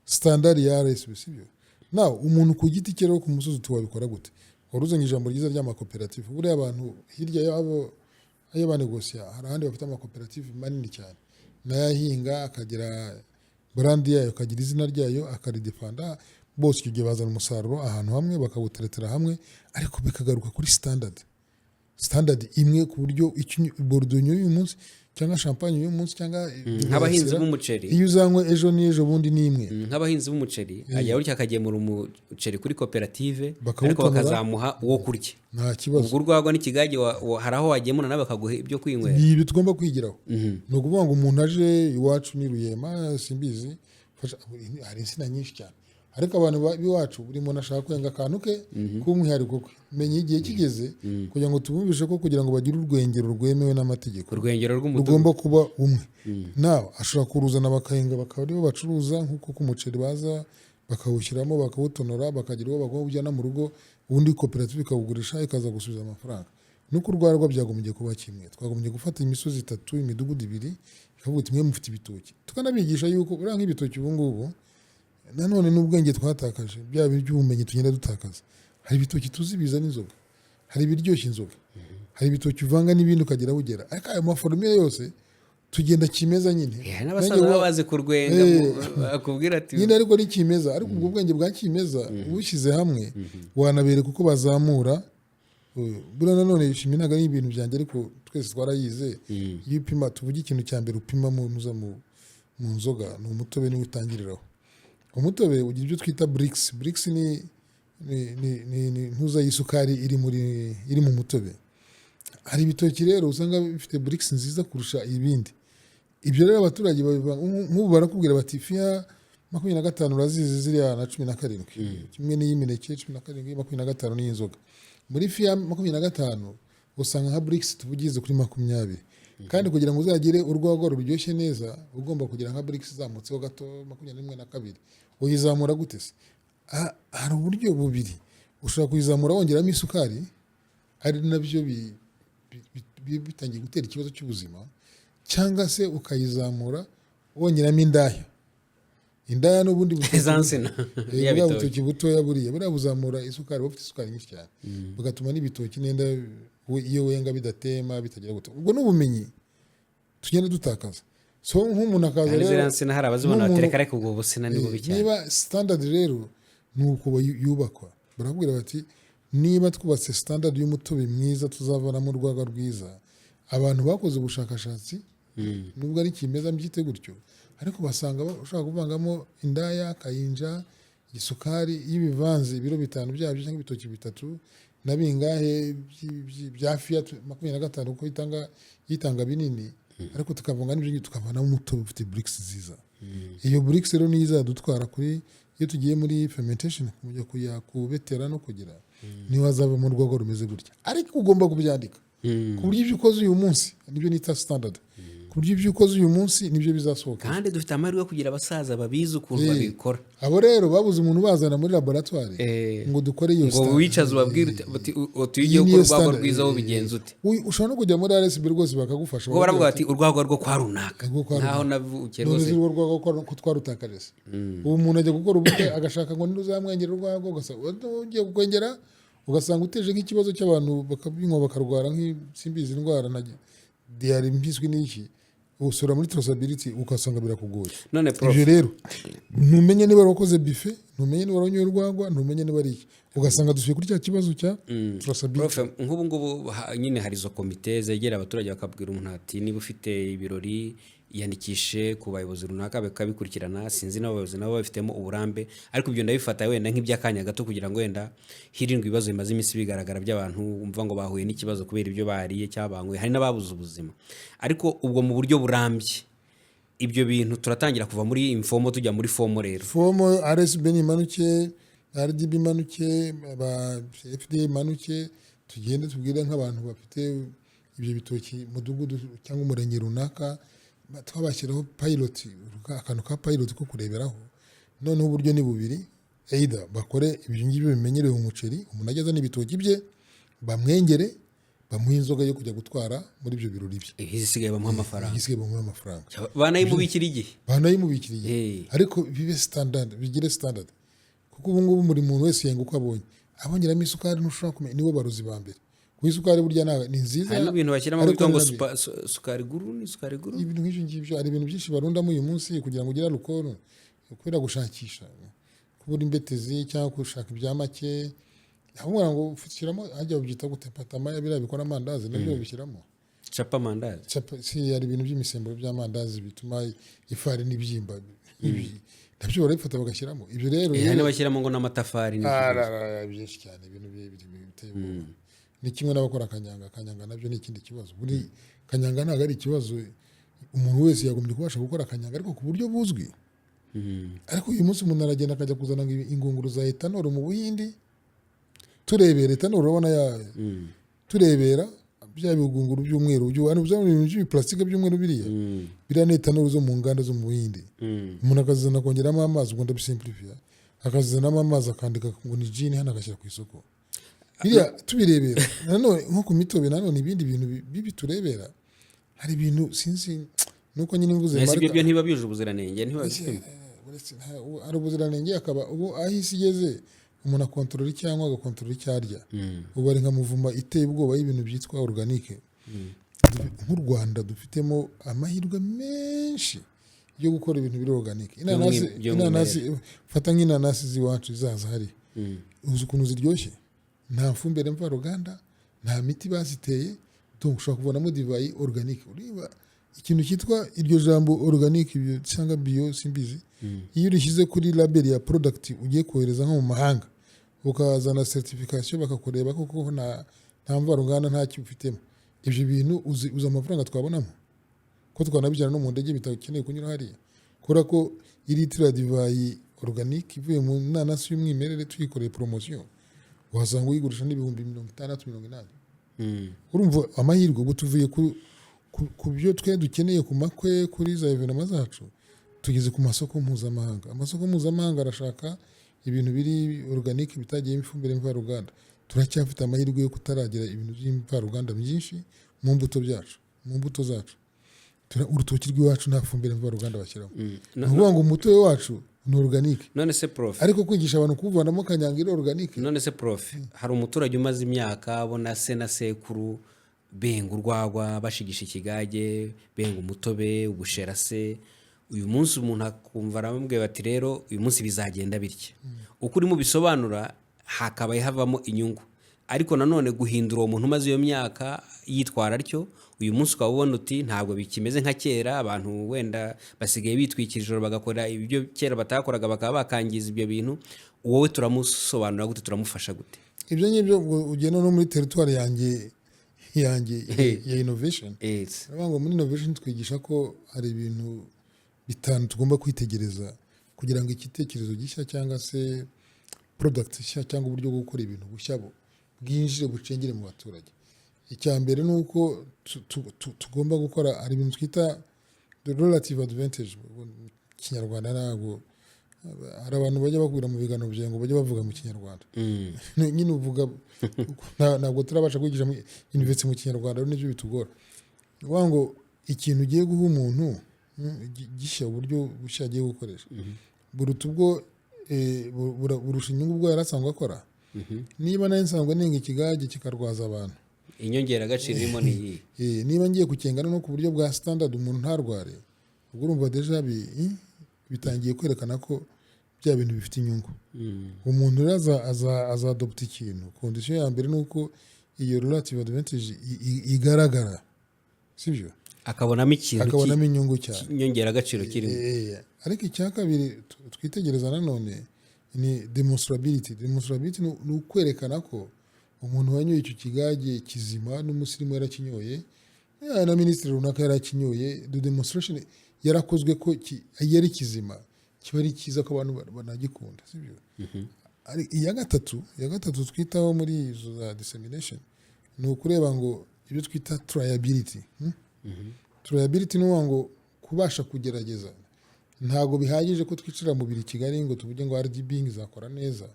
standard ya RSB, sibyo? Nawe umuntu ku giti cye rero ku musozi tuwabikora gute? Waruzanye ijambo ryiza ry'amakoperative. Buriya abantu hirya yabo ayo banegosiya, hari ahandi bafite amakoperative manini cyane, nayahinga akagira brand yayo, akagira izina ryayo, akaridefanda, bose icyo gihe bazana umusaruro ahantu hamwe bakawuteretera hamwe, ariko bikagaruka kuri standard. standard imwe ku buryo Bordeaux y'uyu munsi cyangwa champagne y'uyu munsi cyangwa nk'abahinzi b'umuceri iyo uzanywe ejo n'ejo bundi ni imwe. nk'abahinzi b'umuceri ajya gutya akagemura umuceri kuri koperative Bakawutonora, ariko bakazamuha uwo kurya. nta kibazo. ubwo urwagwa n'ikigage hari aho wagemura nawe bakaguha ibyo kwinywera. ni ibi tugomba kwigiraho. ni ukuvuga ngo umuntu aje iwacu ni Ruyema simbizi hari insina nyinshi cyane ariko abantu b'iwacu buri muntu ashaka kwenga akantu ke k'umwihariko kwe. menya igihe kigeze kugira ngo tubumvishe ko kugira ngo bagire urwengero rwemewe n'amategeko urwengero rw'umudugudu rugomba kuba umwe. nawe ashobora kuruzana bakahenga bakaba aribo bacuruza nk'uko ku muceri baza bakawushyiramo bakawutonora bakagira uwo bagomba kujyana mu rugo ubundi koperative ikawugurisha ikaza gusubiza amafaranga. nuko urwarwa byagombye kuba kimwe. twagombye gufata imisozi 3 imidugudu 2 ikavuga iti mwe mufite ibitoki tukanabigisha yuko buriya nk'ibitoki ubu ngubu nanone n'ubwenge twatakaje bya by'ubumenyi tugenda dutakaza. hari ibitoki tuzi bizana inzoga, hari ibiryoshya inzoga, hari ibitoki uvanga n'ibindi ukagira bugera ariko ayo maforomire yose tugenda kimeza nyine. n'abasaza baba bazi kurwenga akubwira ati nyine ariko ni kimeza ariko ubwo bwenge bwa kimeza ubushyize hamwe wanabereka uko bazamura. buriya nanone ishimi ntabwo ari ibintu byanjye ariko twese twarayize. iyo upima tuvuge ikintu cya mbere upima mu nzoga ni umutobe niwo utangiriraho. umutobe ugira ibyo twita brix. brix ni ntuza y'isukari iri mu mutobe. hari ibitoki rero usanga bifite brix nziza kurusha ibindi. ibyo rero abaturage nk'ubu barakubwira bati fiya 25 urazizi ziriya na 17 kimwe n'iy'imineke 17 25 n'iy'inzoga. muri fiya 25 usanga nka brix tuvugize kuri 20 kandi kugira ngo uzagire urwagwa ruryoshye neza ugomba kugira nka brix izamutseho gato 21 uyizamura gute se? hari uburyo bubiri ushobora kuyizamura wongeramo isukari ari nabyo bitangiye gutera ikibazo cy'ubuzima cyangwa se ukayizamura wongeramo indaya n'ubundi butoki butoya buriya buzamura isukari bufite isukari nyinshi cyane bugatuma n'ibitoki nenda iyo wenga bidatema bitagira gute. ubwo n'ubumenyi tugenda dutakaza. so nk'umuntu akaza rero hari abazibona batereka ariko ubwo busina ni bubi cyane. niba standard rero nuko yubakwa barakubwira bati niba twubatse standard y'umutobe mwiza tuzavanamo urwagwa rwiza. abantu bakoze ubushakashatsi nubwo ari kimeza mbyite gutyo ariko basanga ushaka kuvangamo indaya kayinja isukari y'ibivanze ibiro 5 byabyo cyangwa ibitoki 3 na bingahe bya fiya 25 uko yitanga binini ariko tukavanga n'ibyo tukavana umutobe ufite brix nziza. iyo brix rero ni izadutwara kuri iyo tugiye muri fermentation kujya kubetera no kugira niba azava mu rwego rumeze gutya ariko ugomba kubyandika ku buryo ibyo ukoze uyu munsi nibyo nita standard. ku buryo ibyo ukoze uyu munsi nibyo bizasohoka. kandi dufite amahirwe yo kugira abasaza babizi ukuntu babikora. abo rero babuze umuntu bazana muri laboratoire ngo dukore iyo standard ngo wicaze ubabwire uti ugiye gukora urwagwa rwiza aho bigenza ute. ushobora no kujya muri RSB rwose bakagufasha ngo baravuga ati urwagwa rwo kwa runaka naho navukiye rwose urwagwa ko twarutakarese. ubu umuntu ajya gukora ubukwe agashaka ngo ntuzamwengera urwagwa ugiye kukwengera ugasanga uteje nk'ikibazo cy'abantu bakabinywa bakarwara nk'simbizi indwara na diare mpiswi n'iki usura muri traceability ukasanga birakugoye. none prof ibyo rero ntumenye niba wakoze buffet ntumenye niba waronyoye urwagwa ntumenye niba ari iki ugasanga dusuye kuri cya kibazo cya traceability. prof nk'ubu ngubu nyine hari izo komite zegera abaturage bakabwira umuntu ati niba ufite ibirori yandikishe ku bayobozi runaka bakabikurikirana. sinzi n'abayobozi nabo babifitemo uburambe ariko ibyo ndabifata wenda nk'iby'akanya gato kugira ngo wenda hirindwe ibibazo bimaze iminsi bigaragara by'abantu umva ngo bahuye n'ikibazo kubera ibyo bariye cyangwa banyweye hari n'ababuze ubuzima. ariko ubwo mu buryo burambye ibyo bintu turatangira kuva muri informo tujya muri formo. rero formo RSB imanuke RDB imanuke FDA imanuke tugende tubwire nk'abantu bafite ibyo bitoki mudugudu cyangwa umurenge runaka twabashyiraho pilot akantu ka pilot ko kureberaho. noneho uburyo ni bubiri either bakore ibyo ngibyo bimenyerewe umuceri umuntu ageza n'ibitoki bye bamwengere bamuha inzoga yo kujya gutwara muri ibyo birori bye isigaye bamuha amafaranga banayimubikira igihe ariko bibe standard bigire standard kuko ubu ngubu muri muntu wese yenga uko abonye abongeramo isukari ntushobora kumenya nibo barozi ba mbere ku isukari burya ni nziza. hari n'ibintu bashyiramo bitwa ngo sukari guru ibintu nk'ibyo ngibyo hari ibintu byinshi barundamo uyu munsi kugira ngo ugire alcohol kubera gushakisha kubura imbetezi cyangwa gushaka ibya make ahubwo ngo ushyiramo ajya ubyita gute patama ya biriya bikora amandazi nabyo babishyiramo capa amandazi si hari ibintu by'imisemburo by'amandazi bituma ifarini ibyimba nabyo barabifata bagashyiramo ibyo rero hari n'abashyiramo ngo n'amatafari byinshi cyane ibintu biteye ubwoba ni kimwe n'abakora kanyanga nabyo ni ikindi kibazo buri kanyanga ntabwo ari ikibazo umuntu wese yagombye kubasha gukora kanyanga ariko ku buryo buzwi ariko uyu munsi umuntu aragenda akajya kuzana ingunguru za etanol mu Buhindi turebera etanol urabona turebera bya bigunguru by'umweru by'ibiplastique by'umweru biriya ni etanol zo mu nganda zo mu Buhindi umuntu akazizana kongeramo amazi ubwo ndabisimplifiya akazizanamo amazi akandika ngo ni gin hano agashyira ku isoko biriya tubirebera nanone nko ku mitobe nanone ibindi bintu bibi turebera hari ibintu sinzi nuko nyine mvuze marika ibyo ntiba byuje ubuziranenge hari ubuziranenge akaba ubu aho isi igeze umuntu akontorora cyangwa agakontorora icyo arya ubu ari nka muvuma iteye ubwoba y'ibintu byitwa organique nk'u Rwanda dufitemo amahirwe menshi yo gukora ibintu biri organique inanasi fata nk'inanasi z'iwacu zaza hari uzi ukuntu ziryoshye nta fumbire mvaruganda nta miti baziteye ushobora kubonamo divayi organique ureba ikintu cyitwa iryo jambo organique cyangwa bio simbizi iyo urishyize kuri label ya product ugiye kohereza nko mu mahanga ukazana certification bakakureba koko nta mvaruganda nta cyo ufitemo ibyo bintu uzi amafaranga twabonamo ko twanabijyana no mu ndege bitakeneye kunyura hariya kubera ko iritira divayi organique ivuye mu nanasi y'umwimerere tuyikoreye promotion wasanga uyigurisha n'ibihumbi 60-80. Urumva amahirwe ubu tuvuye ku byo twe dukeneye ku makwe kuri za evenema zacu tugeze ku masoko mpuzamahanga. Amasoko mpuzamahanga arashaka ibintu biri organique bitagiye ifumbire mvaruganda. Turacyafite amahirwe yo kutaragira ibintu by'imvaruganda byinshi mu mbuto zacu. Urutoki rw'iwacu nta fumbire mvaruganda bashyiramo. Nuvuga ngo umutobe wacu ni organique. None se prof. Ariko kwigisha abantu kuvanamo kanyangiro organique. None se prof, hari umuturage umaze imyaka abona se na sekuru benga urwagwa bashigisha ikigage, benga umutobe, ubushera se. Uyu munsi umuntu akumva aramubwiye bati rero uyu munsi bizagenda bitya. Uko urimo bisobanura hakabaye havamo inyungu. Ariko nanone guhindura uwo muntu umaze iyo myaka yitwara atyo uyu munsi ukaba ubona uti ntabwo bikimeze nka kera, abantu wenda basigaye bitwikira ijoro bagakora ibyo kera batakoraga bakaba bakangiza ibyo bintu. Wowe turamusobanura gute, turamufasha gute? Ibyo ngibyo ugenda no muri territoire yanjye ya innovation. Ngo muri innovation twigisha ko hari ibintu bitanu tugomba kwitegereza kugira ngo igitekerezo gishya cyangwa se product nshya cyangwa uburyo bwo gukora ibintu bushya bwinjire bucengere mu baturage. Icya mbere ni uko tugomba gukora hari ibintu twita the relative advantage mu Kinyarwanda. Ntabwo hari abantu bajya bakubwira mu biganiro byawe ngo bajye bavuga mu Kinyarwanda. Nyine uvuga ntabwo turabasha kwigisha university mu Kinyarwanda n'ibyo bitugora. Uvuga ngo ikintu ugiye guha umuntu gishya uburyo bushya agiye gukoresha buruta ubwo burusha inyungu ubwo yarasanzwe akora. Niba nayo nsanzwe nenga ikigage kikarwaza abantu, inyongeragaciro irimo ni iyi. Niba ngiye kukengana no ku buryo bwa standard umuntu ntarware, ubwo urumva deja bitangiye kwerekana ko bya bintu bifite inyungu. Umuntu azadopta ikintu. Condition ya mbere ni uko iyo relative advantage igaragara, sibyo? Akabonamo ikintu, akabonamo inyungu cyane, inyongeragaciro kirimo. Ariko icya kabiri twitegereza nanone ni demonstrability. Demonstrability ni ukwerekana ko umuntu wanyoye icyo kigage kizima n'umusirimu yarakinyoye na minisitiri runaka yarakinyoye. The demonstration yarakozwe ko yari kizima, kiba ari cyiza ko abantu banagikunda, sibyo? Iya gatatu twitaho muri izo za dissemination ni ukureba ngo ibyo twita triability. Triability ni ngo kubasha kugerageza. Ntago bihagije ko twicara mu biri Kigali ngo tuvuge ngo RDB izakora neza,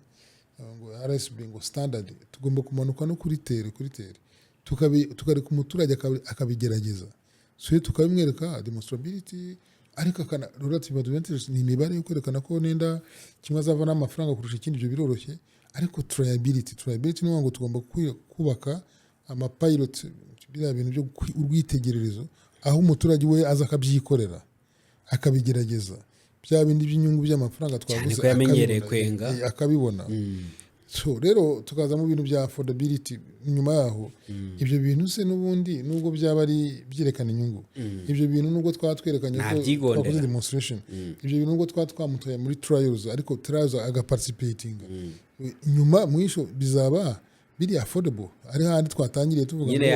ngo RSB ngo standard. Tugomba kumanuka no kuri tere tukareka umuturage akabigerageza, so tukabimwereka demonstrability. Ariko kana relative advantage ni imibare yo kwerekana ko nenda kimwe azava n'amafaranga kurusha ikindi, ibyo biroroshye. Ariko triability ni ngo tugomba kubaka ama pilot, biriya bintu byo urwitegererezo aho umuturage we aza akabyikorera akabigerageza, bya bindi by'inyungu by'amafaranga twavuze ko yamenyereye kwenga akabibona. so rero tukaza mu bintu bya affordability nyuma yaho ibyo bintu se n'ubundi nubwo byaba ari byerekana inyungu ibyo bintu nubwo twatwerekanye ko twakoze demonstration ibyo bintu nubwo twamutoye muri trials ariko trials agaparticipating nyuma mwisho bizaba biri affordable ari handi twatangiriye tuvuga nyine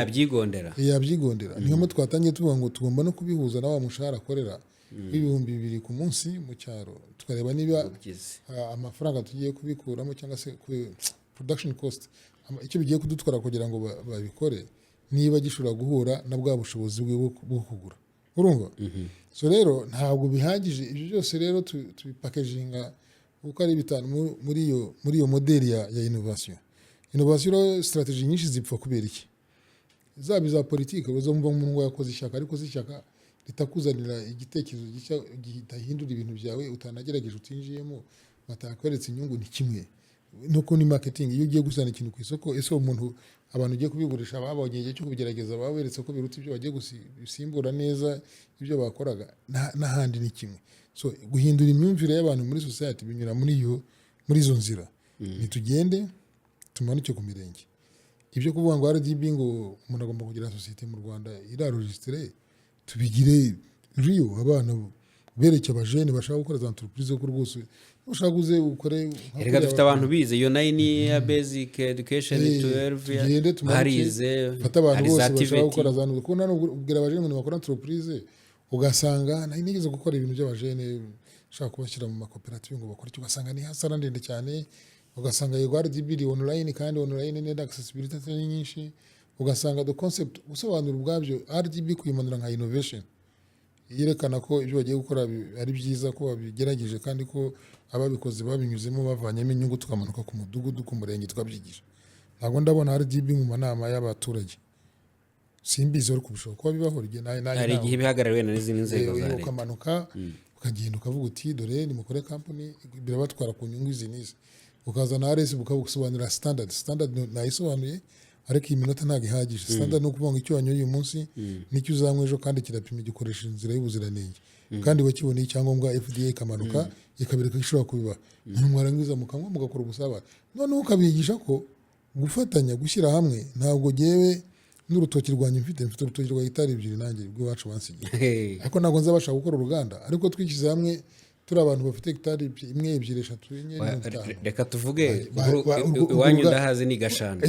yabyigondera niyo mo twatangiye tuvuga ngo tugomba no kubihuza na wa mushahara akorera w'ibihumbi 2,000 ku munsi mu cyaro tukareba niba amafaranga tugiye kubikuramo cyangwa se production cost icyo bigiye kudutwara kugira ngo babikore niba gishobora guhura na bwa bushobozi bwo kugura urumva so rero ntabwo bihagije ibyo byose rero tubipackaging uko ari bitanu muri iyo modeli ya innovation strategy nyinshi zipfa kubera iki zaba iza politike bazumva umuntu yakoze ishyaka ariko zishyaka ritakuzanira igitekerezo gishya gihindura ibintu byawe utanagerageje utinjiyemo batakweretse inyungu ni kimwe nuko ni marketing iyo ugiye gusana ikintu ku isoko ese umuntu abantu ugiye kubigurisha babonye igihe cyo kubigerageza baberetse ko biruta ibyo bagiye gusimbura neza ibyo bakoraga n'ahandi ni kimwe so guhindura imyumvire y'abantu muri society binyura muri izo nzira nitugende tumanuke ku mirenge ibyo kuvuga ngo RDB ngo umuntu agomba kugira societe mu Rwanda iraregistre tubigire Rio abana bereke abajene bashaka gukora za entreprise ko rwose ushaka uze ukore reka dufite abantu bize iyo 9 ya basic education 12 harize fata abantu bose bashaka gukora za ko nano ubwira abajene ngo bakora entreprise ugasanga nigeze gukora ibintu by'abajene ushaka kubashyira mu makoperative ngo bakore ugasanga ni hasara ndende cyane ugasanga yego RDB online kandi online ni accessibility nyinshi ugasanga the concept usobanura ubwabyo RDB kuyimanura nka innovation yerekana ko ibyo bagiye gukora ari byiza ko babigerageje kandi ko ababikoze babinyuzemo bavanyemo inyungu tukamanuka ku mudugudu ku murenge twabyigisha ntabwo ndabona RDB mu manama y'abaturage simbizi ari kubishobora kuba bibaho hari igihe bihagarariwe n'izindi nzego za leta ukamanuka ukagenda ukavuga uti dore ni mukore company birabatwara ku nyungu izi n'izi ukazana RS bukagusobanurira standard nayisobanuye ariko iyi minota ntabwo ihagije standard ni ukuvuga ngo icyo wanyoye uyu munsi nicyo uzanywa ejo kandi kirapima gikoresha inzira y'ubuziranenge kandi wakiboneye icyangombwa FDA ikamanuka ikabereka ishobora kubiba mwarangiza mukanywa mugakora ubusabane noneho ukabigisha ko gufatanya gushyira hamwe ntabwo gewe n'urutoki rwanjye mfite urutoki rwa hegitari 2 nanjye rw'iwacu bansigiye ariko ntabwo nzabasha gukora uruganda ariko twishyize hamwe turi abantu bafite hegitari 1 2 3 4 reka tuvuge iwanyu ndahazi ni Gashanda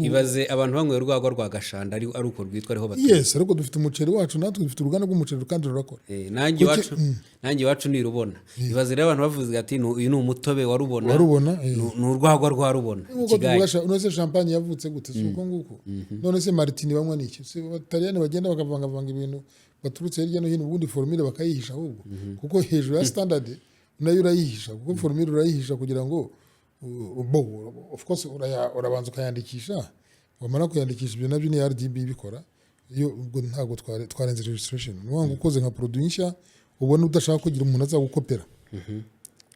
ibaze abantu banywe urwagwa rwa Gashanda ari uko rwitwa ariho batuye yes ariko dufite umuceri wacu natwe dufite uruganda rw'umuceri kandi rurakora nanjye wacu ni Rubona ibaze rero abantu bavuze ati uyu ni umutobe wa Rubona ni urwagwa rwa Rubona unose champagne yavutse gute suko nguko none se Martini banywa niki se Bataliyani bagenda bakavanga ibintu baturutse hirya no hino ubundi formule bakayihisha ahubwo kuko hejuru ya standard nayo urayihisha kuko formule urayihisha kugira ngo of course urabanza ukayandikisha wamara kuyandikisha ibyo nabyo ni RDB bikora iyo ubwo ntago twarenze registration niwo ukoze nka produit nshya ubona udashaka kugira umuntu azagukopera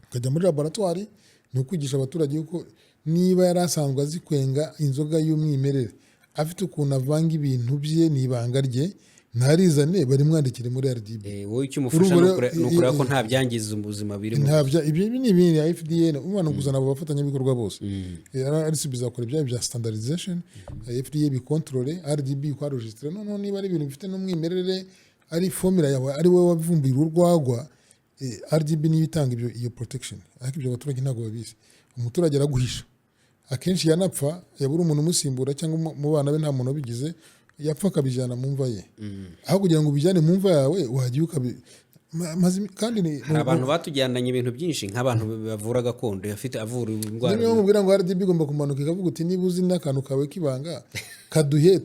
ukajya muri laboratoire ni ukwigisha abaturage yuko niba yarasanzwe azikwenga inzoga y'umwimerere afite ukuntu avanga ibintu bye n'ibanga rye ntarizane bari mwandikire muri RDB wowe icyo umufasha nukura ko nta byangiza ubuzima birimo ibyo ni ibintu ya FDA umwana kuzana abo bafatanyabikorwa bose RDB bizakora ibyayo bya standardization FDA bikontrole RDB kwa registre none niba ari ibintu bifite n'umwimerere ari formula yawe ari wowe wavumbuye urwagwa RDB niyo itanga iyo protection ariko ibyo abaturage ntabwo babizi umuturage araguhisha akenshi yanapfa yabura umuntu umusimbura cyangwa mu bana be nta muntu wabigize yapfa akabijyana mu mva ye aho kugira ngo ubijyane mu mva yawe wagiye kandi hari abantu batujyananye ibintu byinshi nk'abantu bavura gakondo yafite avura indwara niyo mubwira ngo RDB igomba kumanuka ikavuga uti niba uzi n'akantu kawe k'ibanga kaduhe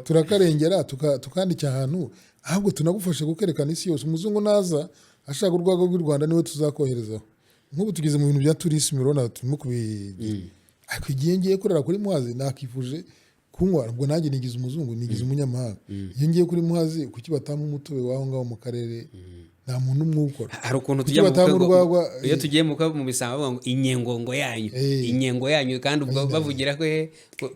turakarengera tukandika ahantu ahubwo tunagufashe gukerekana isi yose umuzungu naza ashaka urwego rw'u Rwanda niwe tuzakoherezaho nk'ubu tugeze mu bintu bya tourisme urabona turimo kubigira ariko igihe ngiye kurera kuri Muhazi nakifuje kunywa ubwo nanjye nigize umuzungu nigize umunyamahanga iyo ngiye kuri Muhazi kuki batanga umutobe waho ngaho mu karere nta muntu umwe ukora hari ukuntu tujya iyo tugiye mu bisanga bavuga ngo inyengo yanyu kandi ubwo bavugira ko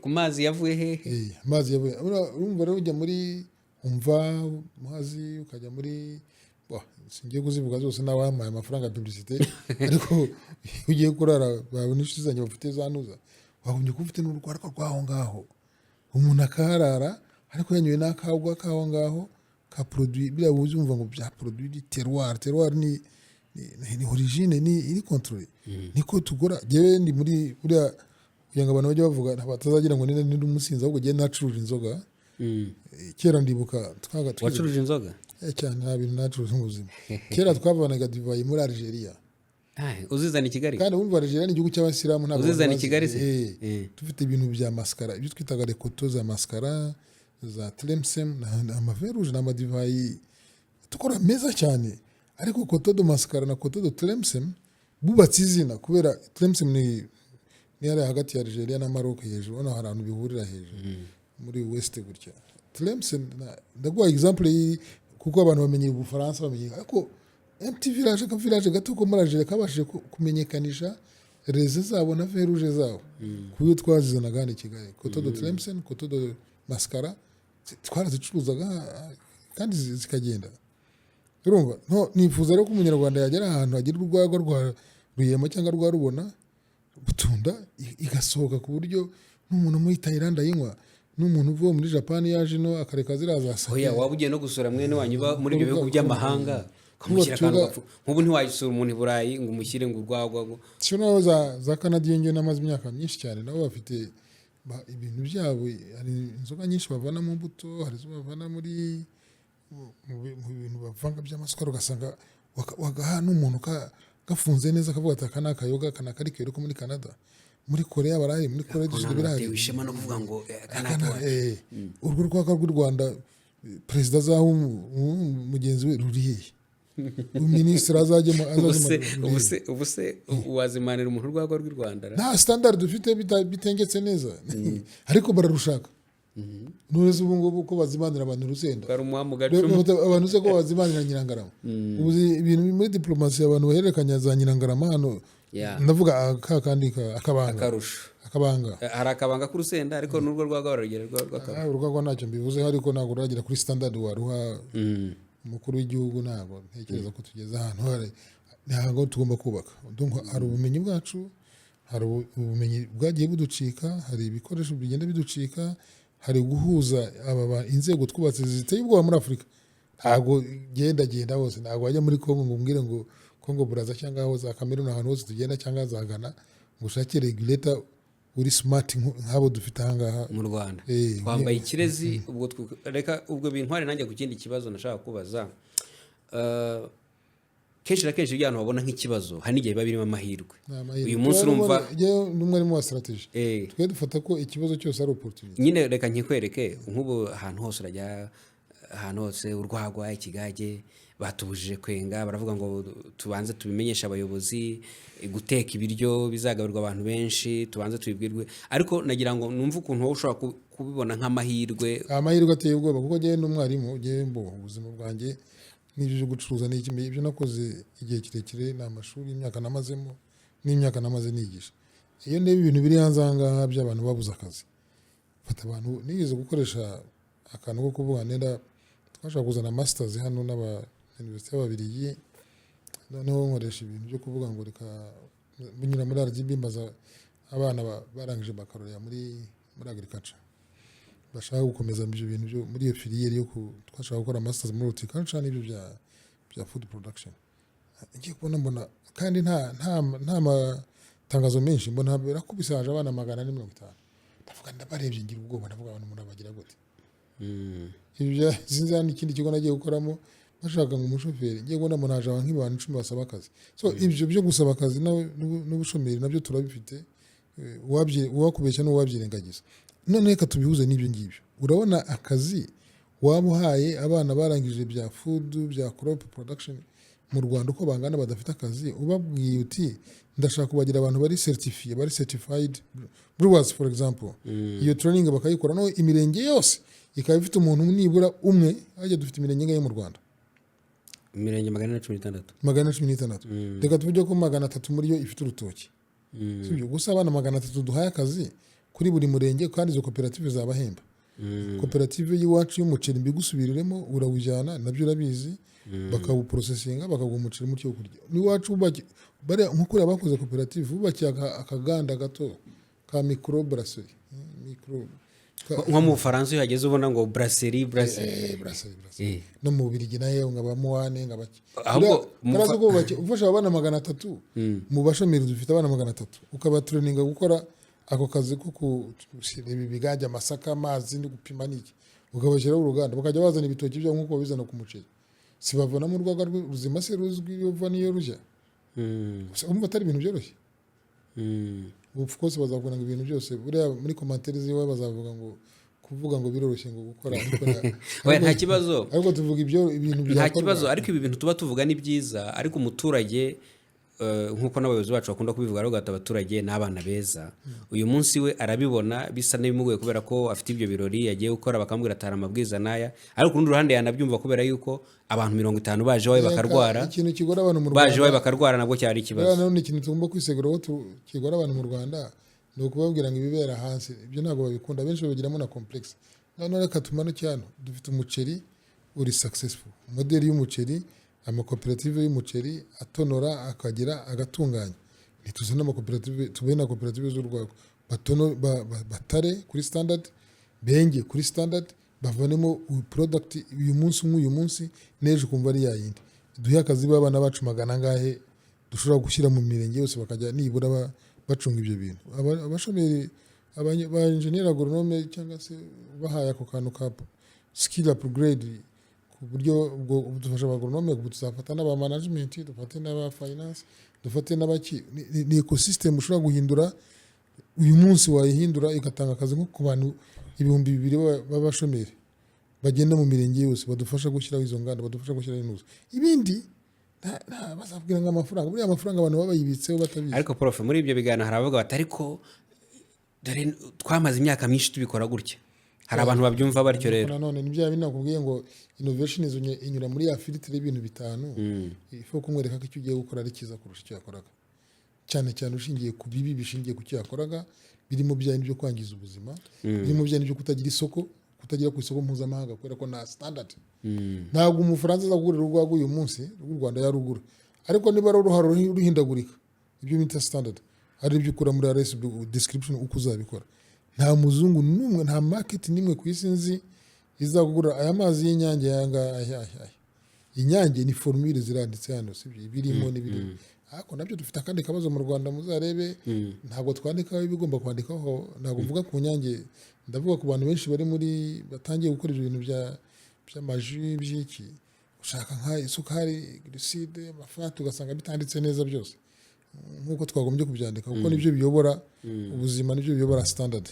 ku mazi yavuye hehe amazi yavuye urumva rero ujya muri umva Muhazi ukajya muri singiye kuzivuga zose nawe wampaye amafaranga ya publicité ariko iyo ugiye kurara babona inshuti zanjye bafite zanuza wagombye kuba ufite n'urwarwa rw'aho ngaho umuntu akaharara ariko yanyoye n'akagwa k'aho ngaho ka produit biriya uzumva ngo bya produit di terroir ni origine ni iri contrôlée niko tugora jewe ndi muri buriya kugira ngo abantu bajye bavuga batazagira ngo ni umusinzi ahubwo giye nacuruje inzoga kera ndibuka wacuruje inzoga cyane nta bintu nacuruje mu buzima kera twavanaga divayi muri Algeria uzizana i Kigali kandi wumva Algeria ni igihugu cy'abasilamu ntabwo uzizana i Kigali se dufite ibintu bya mascara ibyo twitaga rekoto za mascara za Tlemcen amaveruje n'amadivayi tukora meza cyane ariko koto do mascara na koto do Tlemcen bubatse izina kubera Tlemcen ni ari hagati ya Algeria na Maroc hejuru hano hari ahantu bihurira hejuru muri west gutya Tlemcen ndaguha example kuko abantu bamenye Ubufaransa bamenye ariko empty village ka village gato ko muri Algeria kabashije kumenyekanisha reze zabo na veruje zabo kuyo twazizanaga hano i Kigali koto do Tlemcen koto do mascara twarazicuruzaga kandi zikagenda urumva nifuza rero ko umunyarwanda yagera ahantu agira urwagwa rwa ruyema cyangwa rwa rubona butunda igasohoka ku buryo n'umuntu muri Thailand ayinywa n'umuntu uvuye muri Japan yaje no akareka zirazasa oya waba ugiye no gusura mwene wanyu muri ibyo bihugu by'amahanga kamushyira akantu nk'ubu ntiwayisura umuntu i Burayi ngo umushyire ngo urwagwa cyo naho za Canadian ngiye namaze imyaka myinshi cyane nabo bafite ibintu byabo hari inzoga nyinshi bavana mu mbuto hari izo bavana muri mu bintu bavanga by'amasukari ugasanga wagaha n'umuntu gafunze neza akavuga ati aka ni akayoga kana kari kero ko muri Canada muri Korea baraye muri Korea duswe birahari wishema no kuvuga ngo urwo rwaka rw'u Rwanda perezida zaho mugenzi we ruriye minisitiri azajyemo ubuse wazimanira umuntu urwagwa rw'u Rwanda nta standard dufite bitengetse neza ariko bararushaka nureze ubu ngubu ko bazimanira abantu urusenda abantu se ko bazimanira Nyirangarama ubu ibintu muri diplomasi abantu bahererekanya za Nyirangarama hano ndavuga kandi akabanga hari akabanga k'urusenda ariko n'urwo rwagwa baragera urwagwa ntacyo mbivuze ariko ntabwo ruragera kuri standard waruha umukuru w'igihugu ntabwo ntekereza ko tugeze ahantu ntabwo tugomba kubaka hari ubumenyi bwacu hari ubumenyi bwagiye buducika hari ibikoresho bigenda biducika hari guhuza inzego twubatse ziteye ubwoba muri Afurika ntabwo genda hose ntabwo wajya muri Congo ngo umbwire ngo Congo Brazza cyangwa aho za Cameroon ahantu hose tugenda cyangwa za Ghana ngo ushake regulator uri smart nk'abo dufite ahangaha mu Rwanda twambaye ikirezi ubwo reka ubwo bintware nanjye ku kindi kibazo nashaka kubaza kenshi na kenshi ibyo babona nk'ikibazo hari n'igihe biba birimo amahirwe uyu munsi urumva n'umwarimu wa strategy twe dufata ko ikibazo cyose ari opportunity nyine reka nkikwereke nk'ubu ahantu hose urajya ahantu hose urwagwa ikigage batubujije kwenga baravuga ngo tubanze tubimenyesha abayobozi guteka ibiryo bizagaburirwa abantu benshi tubanze tubibwirwe ariko nagira ngo numve ukuntu wowe ushobora kubibona nk'amahirwe amahirwe ateye ubwoba kuko njyewe n'umwarimu njyewe ubuzima bwanjye n'ibyo gucuruza n'ikindi ibyo nakoze igihe kirekire ni amashuri imyaka namazemo n'imyaka namaze nigisha iyo ndeba ibintu biri hanze aha ngaha by'abantu babuze akazi fata abantu nigeze gukoresha akantu ko kuvuga nenda twashaka kuzana masters hano n'aba university y'Ababiligi noneho nkoresha ibintu byo kuvuga ngo reka binyura muri RGB mbaza abana barangije baccalaureate muri agriculture bashaka gukomeza ibyo bintu byo muri iyo filiere yo twashaka gukora masters muri horticulture n'ibyo bya food production ngiye kubona mbona kandi nta matangazo menshi mbona birakubisaje abana 450 ndavuga ndabarebye ngira ubwoba ndavuga abantu umuntu abagira gute ibyo zinzana ikindi kigo nagiye gukoramo bashaka ngo umushoferi ngiye kubona mbona haje abantu nk'abantu 10 basaba akazi so ibyo byo gusaba akazi n'ubushomeri nabyo turabifite uwakubeshya n'uwabyirengagiza none reka tubihuze n'ibyo ngibyo urabona akazi waba uhaye abana barangije bya food bya crop production mu Rwanda uko bangana badafite akazi ubabwiye uti ndashaka kubagira abantu bari certified brewers for example iyo training bakayikora no imirenge yose ikaba ifite umuntu nibura umwe ajya dufite imirenge ngaye mu Rwanda imirenge 116 116 reka tuvuge ko 300 muri yo ifite urutoki sibyo gusa abana 300 duhaye akazi kuri buri murenge kandi izo koperative zabahemba koperative y'iwacu y'umuceri mbigusubiriremo urawujyana nabyo urabizi bakawuprosesinga bakaguha umuceri muke wo kurya n'iwacu nk'uko kuriya bakoze koperative bubakiye akaganda gato ka micro brasserie nko mu Bufaransa iyo hageze ubona ngo brasserie no mu Bubiligi nayo ngaba muwane ngabaki ahubwo ufasha abana 300 mu bashomeri dufite abana 300 ukabatraininga gukora ako kazi ko kushira ibi bigajya amasaka amazi no gupima niki ukabashyiraho uruganda bakajya bazana ibitoki byo nk'uko bizana ku muceri sibavana mu rwego rw'ubuzima se ruzwi yova niyo rujya umva atari ibintu byoroshye of course bazavuga ngo ibintu byose buriya muri commentaires ziwe bazavuga ngo kuvuga ngo biroroshye ngo gukora nta kibazo ariko tuvuga ibintu nta kibazo ariko ibi bintu tuba tuvuga ni byiza ariko umuturage nk'uko n'abayobozi bacu bakunda kubivuga rero gata abaturage n'abana beza uyu munsi we arabibona bisa n'ibimugoye kubera ko afite ibyo birori yagiye gukora bakamubwira atara amabwiriza naya ariko urundi ruhande yanabyumva kubera yuko abantu 50 baje wawe bakarwara ikintu kigora abantu mu Rwanda baje wawe bakarwara nabwo cyari ikibazo rero ni ikintu tugomba kwisegura kigora abantu mu Rwanda ni ukubabwira ngo ibibera hasi ibyo ntabwo babikunda benshi babigiramo na complex none reka tumano cyane dufite umuceri uri successful modeli y'umuceri amakoperative y'umuceri atonora akagira agatunganya ntituzana amakoperative tubene na koperative z'urwego batare kuri standard benge kuri standard bavanemo product uyu munsi neje kumva ari yayindi duhe akazi babana bacu magana ngahe dushobora gushyira mu mirenge yose bakajya nibura bacunga ibyo bintu abashomeri aba engineer agronome cyangwa se bahaye ako kantu ka skill upgrade uburyo bwo dufasha abagronome tuzafata n'aba management dufate n'aba finance dufate n'abaki ni ecosystem ushobora guhindura uyu munsi wayihindura igatanga akazi nko ku bantu 2,000 b'abashomeri bagenda mu mirenge yose badufasha gushyiraho izo nganda badufasha gushyiraho inuzo ibindi bazabwira ngo amafaranga buriya amafaranga abantu baba yibitseho batabizi ariko prof muri ibyo biganiro haravuga bati ariko dore twamaze imyaka myinshi tubikora gutya hari abantu babyumva batyo rero none nibyo binakubwiye ngo innovation inyura muri ya filtre y'ibintu bitanu ifo kumwereka ko icyo ugiye gukora ari cyiza kurusha icyo yakoraga cyane cyane ushingiye ku bibi bishingiye ku cyo yakoraga birimo byane byo kwangiza ubuzima birimo byane byo kutagira isoko kutagira ku isoko mpuzamahanga kubera ko na standard ntabwo umufaransa azagurira urwagwa uyu munsi u Rwanda yarugura ariko niba ruharo ruhindagurika ibyo bita standard ari ibyo ukura muri RS description uko uzabikora nta muzungu numwe nta market nimwe ku isi nzi izagura aya mazi y'inyange yanga inyange ni formule ziranditse hano sibyo birimo n'ibiri ariko nabyo dufite akandi kabazo mu Rwanda muzarebe ntabwo twandikaho ibigomba kwandikaho ntabwo mvuga ku nyange ndavuga ku bantu benshi bari muri batangiye gukora ibintu by'amaji by'iki ushaka nka isukari glycide amafata ugasanga bitanditse neza byose nkuko twagombye kubyandika kuko nibyo biyobora ubuzima nibyo biyobora standard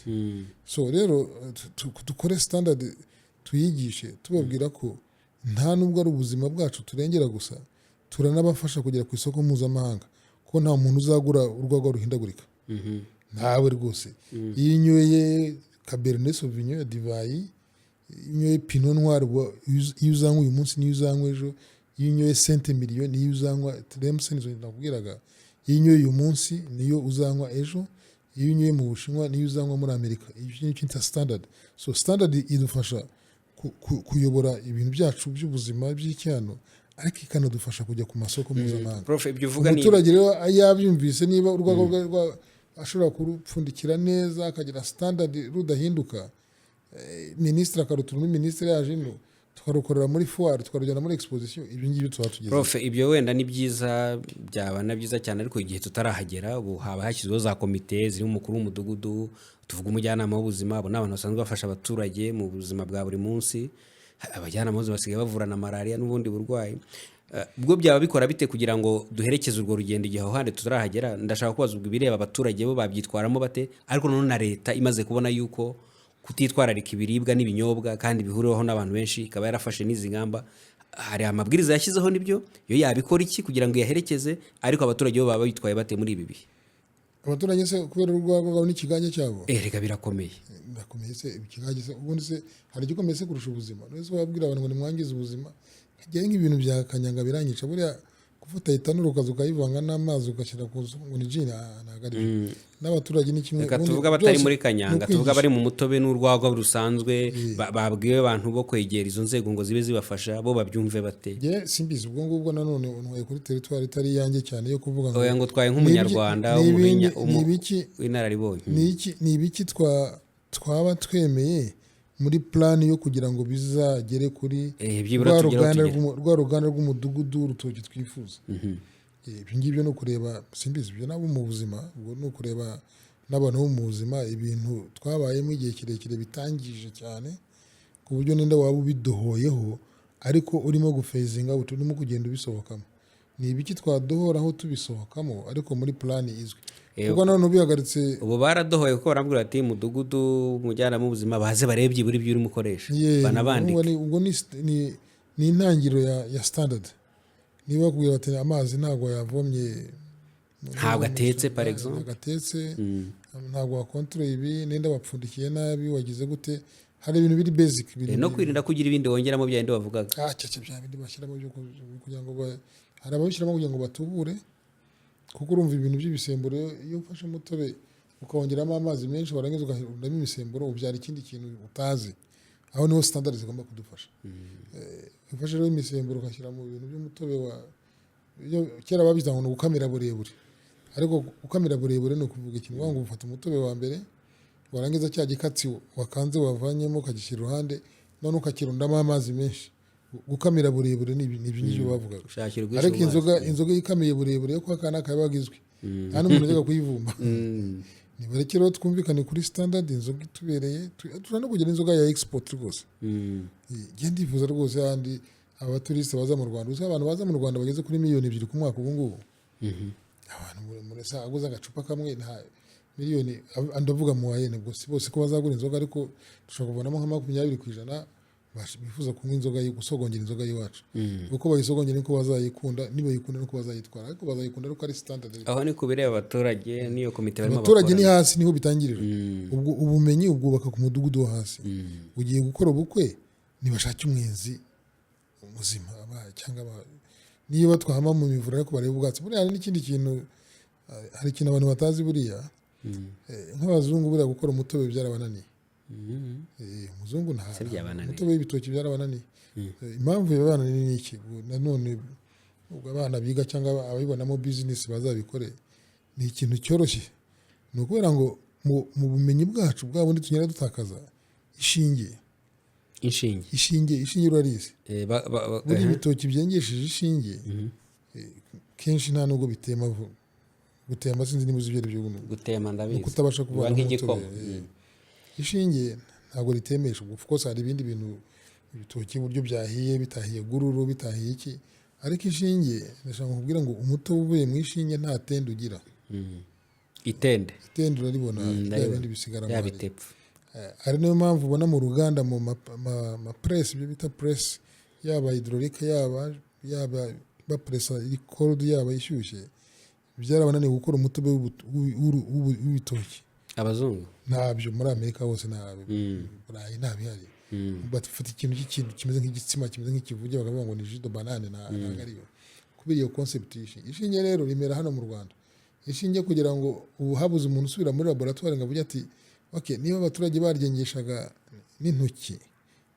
so rero dukore standard tuyigishe tubabwira ko nta nubwo ari ubuzima bwacu turengera gusa turanabafasha kugera ku isoko mpuzamahanga ko nta muntu uzagura urwagwa ruhindagurika ntawe rwose iyo unyoye Cabernet Sauvignon ya divayi iyo unyoye Pinot Noir iyo uzanywa uyu munsi niyo uzanywa ejo iyo unyoye Saint Emilion niyo uzanywa Tlemcen izo nakubwiraga iyo unyoye uyu munsi niyo uzanywa ejo iyo unyoye mu Bushinwa niyo uzanywa muri Amerika iyo cyita standard so standard idufasha kuyobora ibintu byacu by'ubuzima by'icyano ariko ikanadufasha kujya ku masoko mpuzamahanga umuturage rero yabyumvise niba urwego ashobora kurupfundikira neza akagira standard rudahinduka minisitiri akarutuma minisitiri yaje ino tukarukorera muri foire tukarujyana muri exposition ibyo ngibyo tuba tugeze prof ibyo wenda ni byiza byaba na byiza cyane ariko igihe tutarahagera ubu haba hashyizweho za komite ziri mu mukuru w'umudugudu tuvuga umujyanama w'ubuzima abo n'abantu basanzwe bafasha abaturage mu buzima bwa buri munsi abajyanama b'ubuzima basigaye bavurana malaria n'ubundi burwayi ubwo byaba bikora bite kugira ngo duherekeze urwo rugendo igihe aho handi tutarahagera ndashaka kubaza ubwo bireba abaturage bo babyitwaramo bate ariko none na leta imaze kubona yuko kutitwararika ibiribwa n'ibinyobwa kandi bihuriweho n'abantu benshi ikaba yarafashe n'izi ngamba hari amabwiriza yashyizeho nibyo yo yabikora iki kugira ngo yaherekeze ariko abaturage bo baba bitwaye bate muri ibi bihe abaturage se kubera urwagwa n'ikiganje cyabo reka birakomeye se ikiganje se ubundi se hari igikomeye se kurusha ubuzima nese babwira abantu ngo nimwangize ubuzima hajyaye nk'ibintu bya kanyanga biranyica buriya gufata itanura ukaza ukayivanga n'amazi ugashyira ku ngo ni jini ntabwo ari byo n'abaturage ni kimwe reka tuvuga batari muri kanyanga tuvuga bari mu mutobe n'urwagwa rusanzwe babwiwe abantu bo kwegera izo nzego ngo zibe zibafasha bo babyumve bate simbizi ubwo ngubwo nanone untwaye kuri teritwari itari iyanjye cyane yo kuvuga oya ngo twaye nk'umunyarwanda w'inararibonye ni ibiki twaba twemeye muri plani yo kugira ngo bizagere kuri rwa ruganda rw'umudugudu w'urutoki twifuza. Ibyo ngibyo no kureba simbizi ibyo nabo mu buzima ubwo no kureba n'abantu bo mu buzima ibintu twabayemo igihe kirekire bitangije cyane ku buryo nenda waba ubidohoyeho ariko urimo gufezinga urimo kugenda ubisohokamo. Ni ibiki twadohoraho tubisohokamo ariko muri plani izwi kuko none ubihagaritse ubu baradohoye kuko barambwira ati mudugudu mujyana mu buzima baze barebye buri byo urimo ukoresha banabandike. Ubwo ni intangiriro ya standard. Niba bakubwira bati amazi ntabwo yavomye ntabwo atetse par exemple agatetse ntabwo wakontorora ibi nenda wapfundikiye nabi wagize gute hari ibintu biri basic no kwirinda kugira ibindi wongeramo bya bindi bavugaga cyacye bya bindi bashyiramo byo kugira ngo hari ababishyiramo kugira ngo batubure kuko urumva ibintu by'ibisemburo iyo ufashe umutobe ukawongeramo amazi menshi warangiza ugahinduramo imisemburo ubyara ikindi kintu utazi aho niho standard zigomba kudufasha. Ufashe rero imisemburo ugashyira mu bintu by'umutobe kera babiza ngo gukamira burebure ariko gukamira burebure ni ukuvuga ikintu ngo ufata umutobe wa mbere warangiza cya gikatsi wakanze wavanyemo ukagishyira iruhande none ukakirundamo amazi menshi. Gukamira burebure ni ibyo bavugaga ariko inzoga ikamiye burebure yo kwa kana kabagizwe nta n'umuntu ujya kuyivumba. Nibareke rero twumvikane kuri standard inzoga itubereye turana kugira inzoga ya export rwose. Ngiye ndifuza rwose handi abaturiste baza mu Rwanda uzi abantu baza mu Rwanda bageze kuri miliyoni 2 ku mwaka ubu ngubu. Abantu muri saa aguza agacupa kamwe nta miliyoni ndavuga mu wayene bose ko bazagura inzoga ariko dushobora kubonamo nka 20% bifuza kunywa inzoga gusogongera inzoga y'iwacu uko bayisogongera niko bazayikunda nibayikunda nuko bazayitwara ariko bazayikunda ariko ari standard. Aho ni kubireba abaturage niyo komite barimo abaturage ni hasi niho bitangirira ubwo ubumenyi ubwubaka ku mudugudu wo hasi. Ugiye gukora ubukwe nibashaka umwenzi umuzima cyangwa niyo batwahama mu mivura ariko bareba ubwatsi buriya n'ikindi kintu hari ikintu abantu batazi buriya nk'abazungu buriya gukora umutobe byarabananiye. Umuzungu nta umutobe w'ibitoki byarabananiye. Impamvu yabananiye ni iki nanone ubwo abana biga cyangwa ababibonamo business bazabikore ni ikintu cyoroshye ni ukubera ngo mu bumenyi bwacu bwa bundi tunyera dutakaza ishinge urarizi buri ibitoki byengesheje ishinge kenshi nta nubwo bitema gutema sinzi niba uzi ibyo ari byo gutema ndabizi kutabasha kubona nk'igikoma ishinge ntabwo ritemesha of course hari ibindi bintu ibitoki uburyo byahiye bitahiye gururu bitahiye iki ariko ishinge ndashaka kubwira ngo umutobe uvuye mu ishinge nta tende ugira. Itende uraribona ibindi bisigara ari nayo mpamvu ubona mu ruganda mu ma press ibyo bita press yaba hydraulique yaba bapressa iri cold yaba ishyushye byarabananiye gukora umutobe w'ibitoki. Abazungu ntabyo muri Amerika hose Burayi ntabihari bafata ikintu kimeze nk'igitsima kimeze nk'ikivuge bakavuga ngo ni jus de banane ntabwo ariyo kubera iyo concept ishinge rero rimera hano mu Rwanda. Ishinge kugira ngo habuze umuntu usubira muri laboratoire ngo avuge ati okay niba abaturage baryengeshaga n'intoki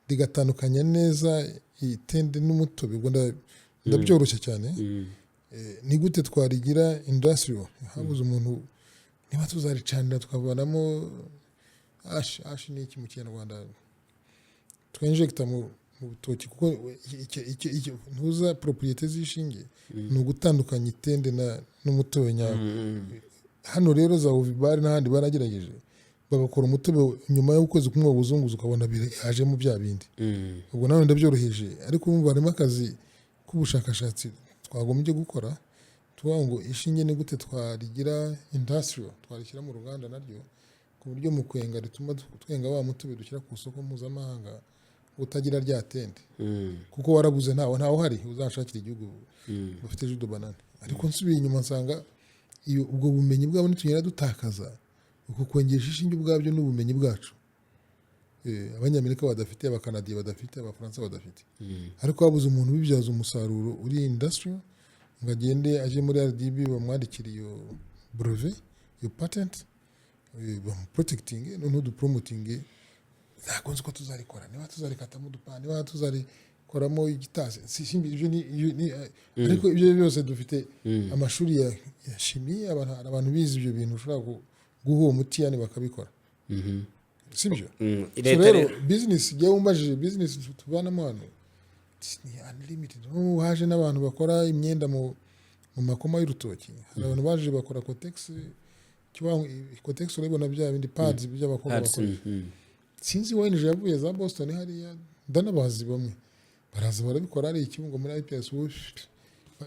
rigatandukanya neza itende n'umutobe ubwo ndabyoroshye cyane. Ni gute twarigira industrial habuze umuntu niba tuzaricanira tukavanamo ashi ni iki mu Kinyarwanda twinjecta mu butoki kuko ntuza propriété z'ishinge ni ugutandukanya itende n'umutobe nyawo. Hano rero za Ovibari n'ahandi baragerageje bagakora umutobe nyuma y'ukwezi kumwe ubuzunguzi ukabona hajemo bya bindi ubwo nawe ndabyoroheje ariko umva harimo akazi k'ubushakashatsi twagombye gukora tuvuga ngo ishinge ni gute twarigira industrial twarishyira mu ruganda naryo ku buryo mu kwenga rituma twenga wa mutobe dushyira ku isoko mpuzamahanga utagira rya tende kuko warabuze ntawe hari uzashakira igihugu bafite jus de banane. Ariko nsubiye inyuma nsanga iyo ubwo bumenyi bwabo nitugera dutakaza uko kwengesha ishinge ubwabyo n'ubumenyi bwacu. Abanyamerika badafite abakanadiye badafite abafaransa badafite ariko habuze umuntu ubibyaza umusaruro uri industrial ngo agende aje muri RDB bamwandikira iyo brevet iyo patent bamuprotecting noneho dupromoting ntabwo nzi ko tuzarikora niba tuzarikatamo udupande niba tuzarikoramo igitasi ariko ibyo byose dufite amashuri ya shimi abantu bize ibyo bintu ushobora guha uwo muti yani bakabikora sibyo so rero business jya umbajije business tuvanamo hano ni unlimited haje n'abantu bakora imyenda mu makoma y'urutoki hari abantu baje bakora Cotex urabona bya bindi pads by'abakobwa bakora sinzi wayinje yavuye za Boston hariya ndanabazi bamwe baraza barabikora ari ikibungo muri IPS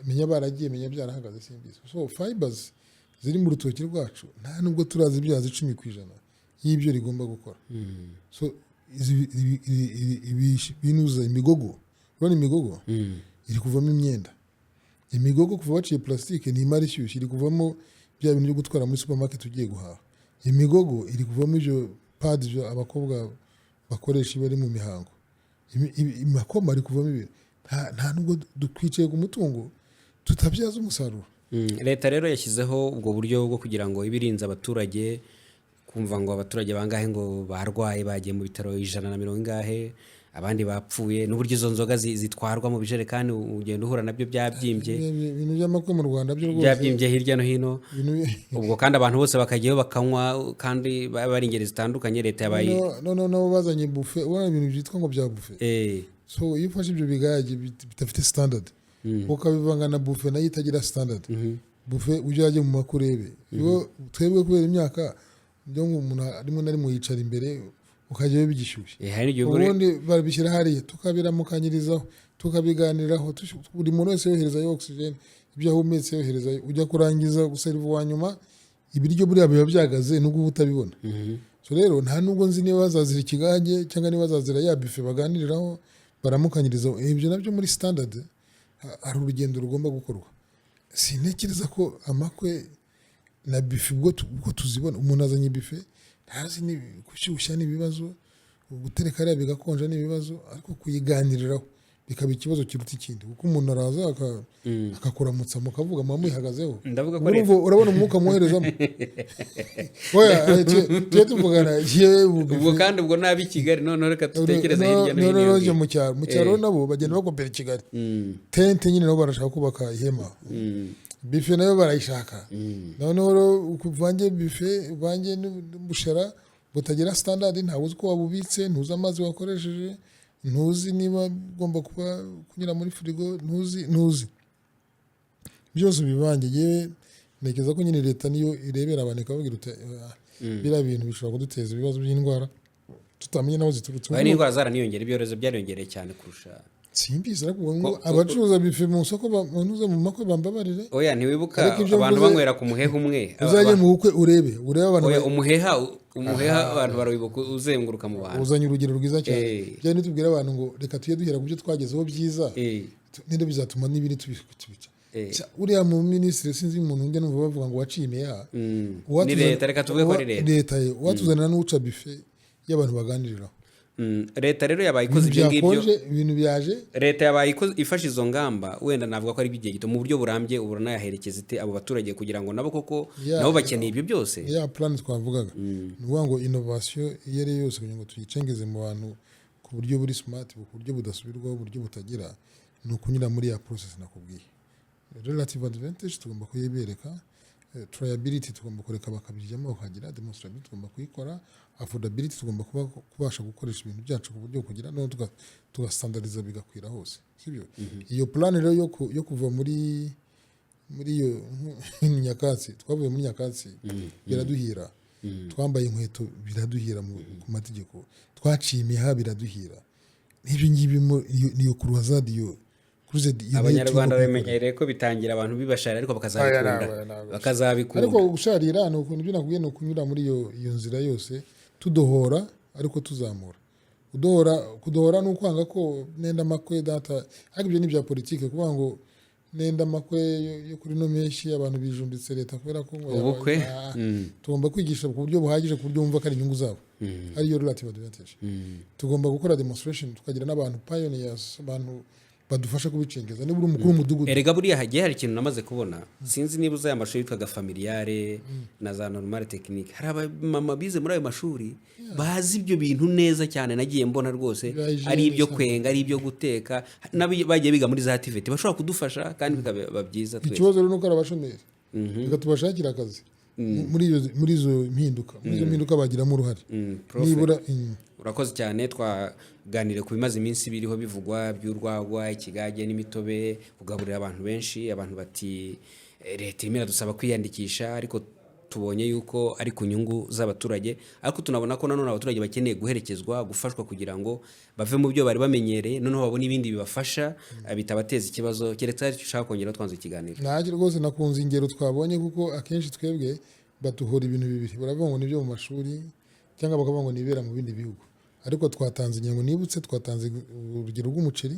menya baragiye menya byarahagaze simbizi so fibers ziri mu rutoki rwacu nta nubwo turazi ibyazi 10% y'ibyo rigomba gukora so binuza imigogo urabona imigogo iri kuvamo imyenda imigogo kuva baciye plastique ni imari ishyushye iri kuvamo bya bintu byo gutwara muri supermarket ugiye guhaha imigogo iri kuvamo ibyo pads abakobwa bakoresha bari mu mihango imakoma ari kuvamo ibintu nta nubwo dukwicaye ku mutungo tutabyaza umusaruro leta rero yashyizeho ubwo buryo bwo kugira ngo ibirinze abaturage kumva ngo abaturage bangahe ngo barwaye bagiye mu bitaro 120 ingahe abandi bapfuye n'uburyo izo nzoga zitwarwa mu bijerekani ugenda uhura nabyo byabyimbye ibintu by'amakwe mu Rwanda byo rwose byabyimbye hirya no hino ubwo kandi abantu bose bakajyayo bakanywa kandi bari ingeri zitandukanye leta yabaye no bazanye buffet ubona ibintu byitwa ngo bya buffet so iyo ufashe ibyo bigage bitafite standard ukabivanga na buffet nayo itagira standard buffet ujyaje mu makurebe iyo twebwe kubera imyaka byo umuntu arimo nari mu yicara imbere ukajyayo bigishyushye ubundi barabishyira hariya tukabiramukanyirizaho tukabiganiraho buri muntu wese yoherezayo oxygen ibyo ahumetse yoherezayo ujya kurangiza guseriva wa nyuma ibiryo buriya biba byagaze nubwo utabibona so rero nta nubwo nzi niba bazazira ikigage cyangwa niba bazazira ya buffet baganiriraho baramukanyirizaho ibyo nabyo muri standard hari urugendo rugomba gukorwa sintekereza ko amakwe na buffet ubwo tuzibona umuntu azanye buffet ntazi ni gushyushya n'ibibazo gutereka ariya bigakonja n'ibibazo ariko kuyiganiriraho bikaba ikibazo kiruta ikindi kuko umuntu araza akakuramutsa mukavuga mwamwihagazeho urabona umwuka mwoherezamo tuye tuvugana ubwo kandi ubwo nabi i Kigali noneho reka dutekereze hirya no hino mu cyaro nabo bagenda bakompera i Kigali tente nyine nabo barashaka kubaka ihema bife nayo barayishaka noneho ukuvange bife uvange n'ubushera butagira standard ntawe uzi ko wabubitse ntuzi amazi wakoresheje ntuzi niba ugomba kuba kunyura muri firigo ntuzi byose bivange yewe ntekereza ko nyine leta niyo irebera abantu ikababwira biriya bintu bishobora kuduteza ibibazo by'indwara tutamenye naho ziturutse n'indwara zaraniyongera ibyorezo byariyongereye cyane kurusha simbizi ariko abacuruza bife mu soko banuze mu makwe bambabarire oya ntiwibuka abantu banywera ku muheha umwe uzajye mu bukwe urebe abantu umuheha abantu barawibuka uzenguruka mu bantu uzanye urugero rwiza cyane bya nitubwira abantu ngo reka tuye duhera ku byo twagezeho byiza ninde bizatuma n'ibindi tubica uriya mu minisitiri sinzi umuntu njya numva bavuga ngo waciye imeya ni leta reka tuvuge ko ari leta watuzanira n'uca bife y'abantu baganiriraho leta rero yabaye ikoze ibyo ngibyo ibintu byaje leta yabaye ifashe izo ngamba wenda navuga ko ari iby'igihe gito mu buryo burambye ubona yaherekeza ite abo baturage kugira ngo nabo koko nabo bakeneye ibyo byose ya plan twavugaga ni ukuvuga ngo innovation iyo ari yose kugira ngo tuyicengeze mu bantu ku buryo buri smart ku buryo budasubirwaho uburyo butagira ni ukunyura muri ya process nakubwiye relative advantage tugomba kuyibereka triability tugomba kureka bakabijyamo bakagira demonstrability tugomba kuyikora affordability tugomba kubasha gukoresha ibintu byacu ku buryo kugira no tugastandariza bigakwira hose sibyo iyo plan rero yo kuva muri iyo Nyakatsi twavuye muri Nyakatsi biraduhira twambaye inkweto biraduhira ku mategeko twaciye imiha biraduhira n'ibyo ngibi niyo croisade yo abanyarwanda bamenyereye ko bitangira abantu bibashara ariko bakazabikunda ariko gusharira ni ukuntu ibyo nakubwiye ni ukunyura muri iyo nzira yose tudohora ariko tuzamura kudohora ni ukwanga ko nenda amakwe data ariko ibyo ni ibya politike kuvuga ngo nenda amakwe yo kuri no menshi abantu bijumbitse leta kubera ko ubukwe tugomba kwigisha ku buryo buhagije ku buryo bumva ko ari inyungu zabo ariyo relative advantage tugomba gukora demonstration tukagira n'abantu pioneers abantu badufasha kubicengeza niba uri umukuru w'umudugudu. erega buriya hagiye hari ikintu namaze kubona, sinzi niba uzi aya mashuri yitwaga familiare na za normale technique, hari abamama bize muri ayo mashuri bazi ibyo bintu neza cyane, nagiye mbona rwose Bya ari ibyo hygiene kwenga, ari ibyo guteka, bagiye biga muri za TVET bashobora kudufasha kandi bikaba byiza twese. ikibazo rero nuko ari abashomeri, reka tubashakire akazi muri izo mpinduka bagiramo uruhare. Prof, nibura urakoze cyane. Twaganire ku bimaze iminsi biriho bivugwa by'urwagwa, ikigage n'imitobe, kugaburira abantu benshi. Abantu bati leta irimo iradusaba kwiyandikisha, ariko tubonye yuko ari ku nyungu z'abaturage, ariko tunabona ko nanone abaturage bakeneye guherekezwa, gufashwa kugira ngo bave mu byo bari bamenyereye, noneho babone ibindi bibafasha bitabateza ikibazo. Keretse hari icyo ushaka kongeraho twanze ikiganiro. nanjye rwose nakunze ingero twabonye, kuko akenshi twebwe batuhora ibintu bibiri, baravuga ngo nibyo mu mashuri cyangwa bakavuga ngo nibera mu bindi bihugu, ariko twatanze ingingo nibutse, twatanze urugero rw'umuceri,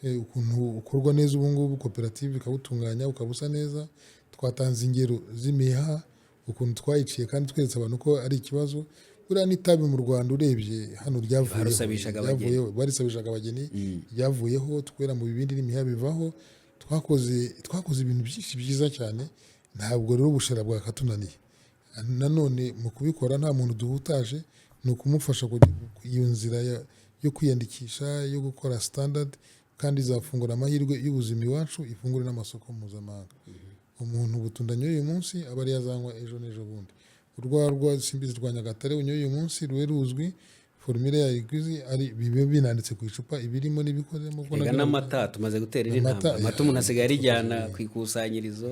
ukuntu ukorwa neza ubu ngubu, koperative ikawutunganya ukaba usa neza. Twatanze ingero z'imiheha, ukuntu twayiciye kandi tweretse abantu ko ari ikibazo. Buriya n'itabi mu Rwanda urebye hano barisabishaga abageni, ryavuyeho, twera mu bibindi n'imiheha bivaho. Twakoze ibintu byinshi byiza cyane, ntabwo rero ubushera bwakatunaniye. Nanone mu kubikora nta muntu duhutaje, ni ukumufasha iyo nzira yo kwiyandikisha, yo gukora standard, kandi izafungura amahirwe y'ubuzima iwacu, ifungure n'amasoko mpuzamahanga. Umuntu ubutunda uyu munsi aba ari yazanywa ejo n'ejo bundi. Urwagwa simbizi rwa Nyagatare unyoye uyu munsi rube ruzwi, formule ya igwizi ari bibe binanditse ku icupa ibirimo n'ibikozemo. Ega n'amata tumaze gutera iri ntambwe, amata umuntu asigaye arijyana ku ikusanyirizo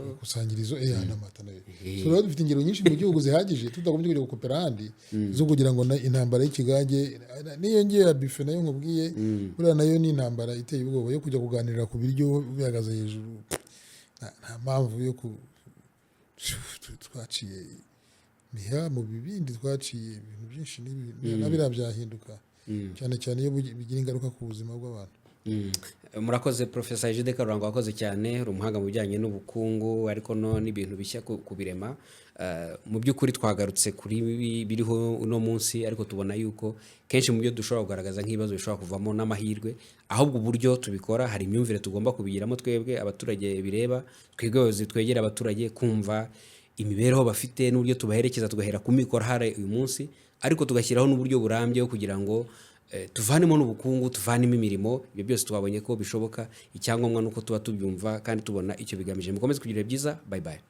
n'amata nayo. So rero dufite ingero nyinshi mu gihugu zihagije, tutagombye kujya gukopera ahandi, zo kugira ngo intambara y'ikigage niyo ngiye ya bife nayo nkubwiye, buriya nayo ni intambara iteye ubwoba yo kujya kuganirira ku biryo bihagaze hejuru. Nta mpamvu yo twaciye miha mu bibindi, twaciye ibintu byinshi nabira byahinduka, cyane cyane iyo bigira ingaruka ku buzima bw'abantu. Murakoze Professor Egide Karurangwa, wakoze cyane, uri umuhanga mu bijyanye n'ubukungu ariko n'ibintu bishya kubirema. Mu by'ukuri twagarutse kuri biriho uno munsi, ariko tubona yuko kenshi mu byo dushobora kugaragaza nk'ibibazo bishobora kuvamo n'amahirwe, ahubwo uburyo tubikora hari imyumvire tugomba kubigiramo twebwe abaturage bireba, twebwe abayobozi twegera abaturage, kumva imibereho bafite n'uburyo tubaherekeza, tugahera ku mikoro hari uyu munsi, ariko tugashyiraho n'uburyo burambye kugira ngo tuvanemo n'ubukungu, tuvanemo imirimo. Ibyo byose twabonye ko bishoboka, icyangombwa nuko tuba tubyumva kandi tubona icyo bigamije. Mukomeze kugira byiza, bye bye.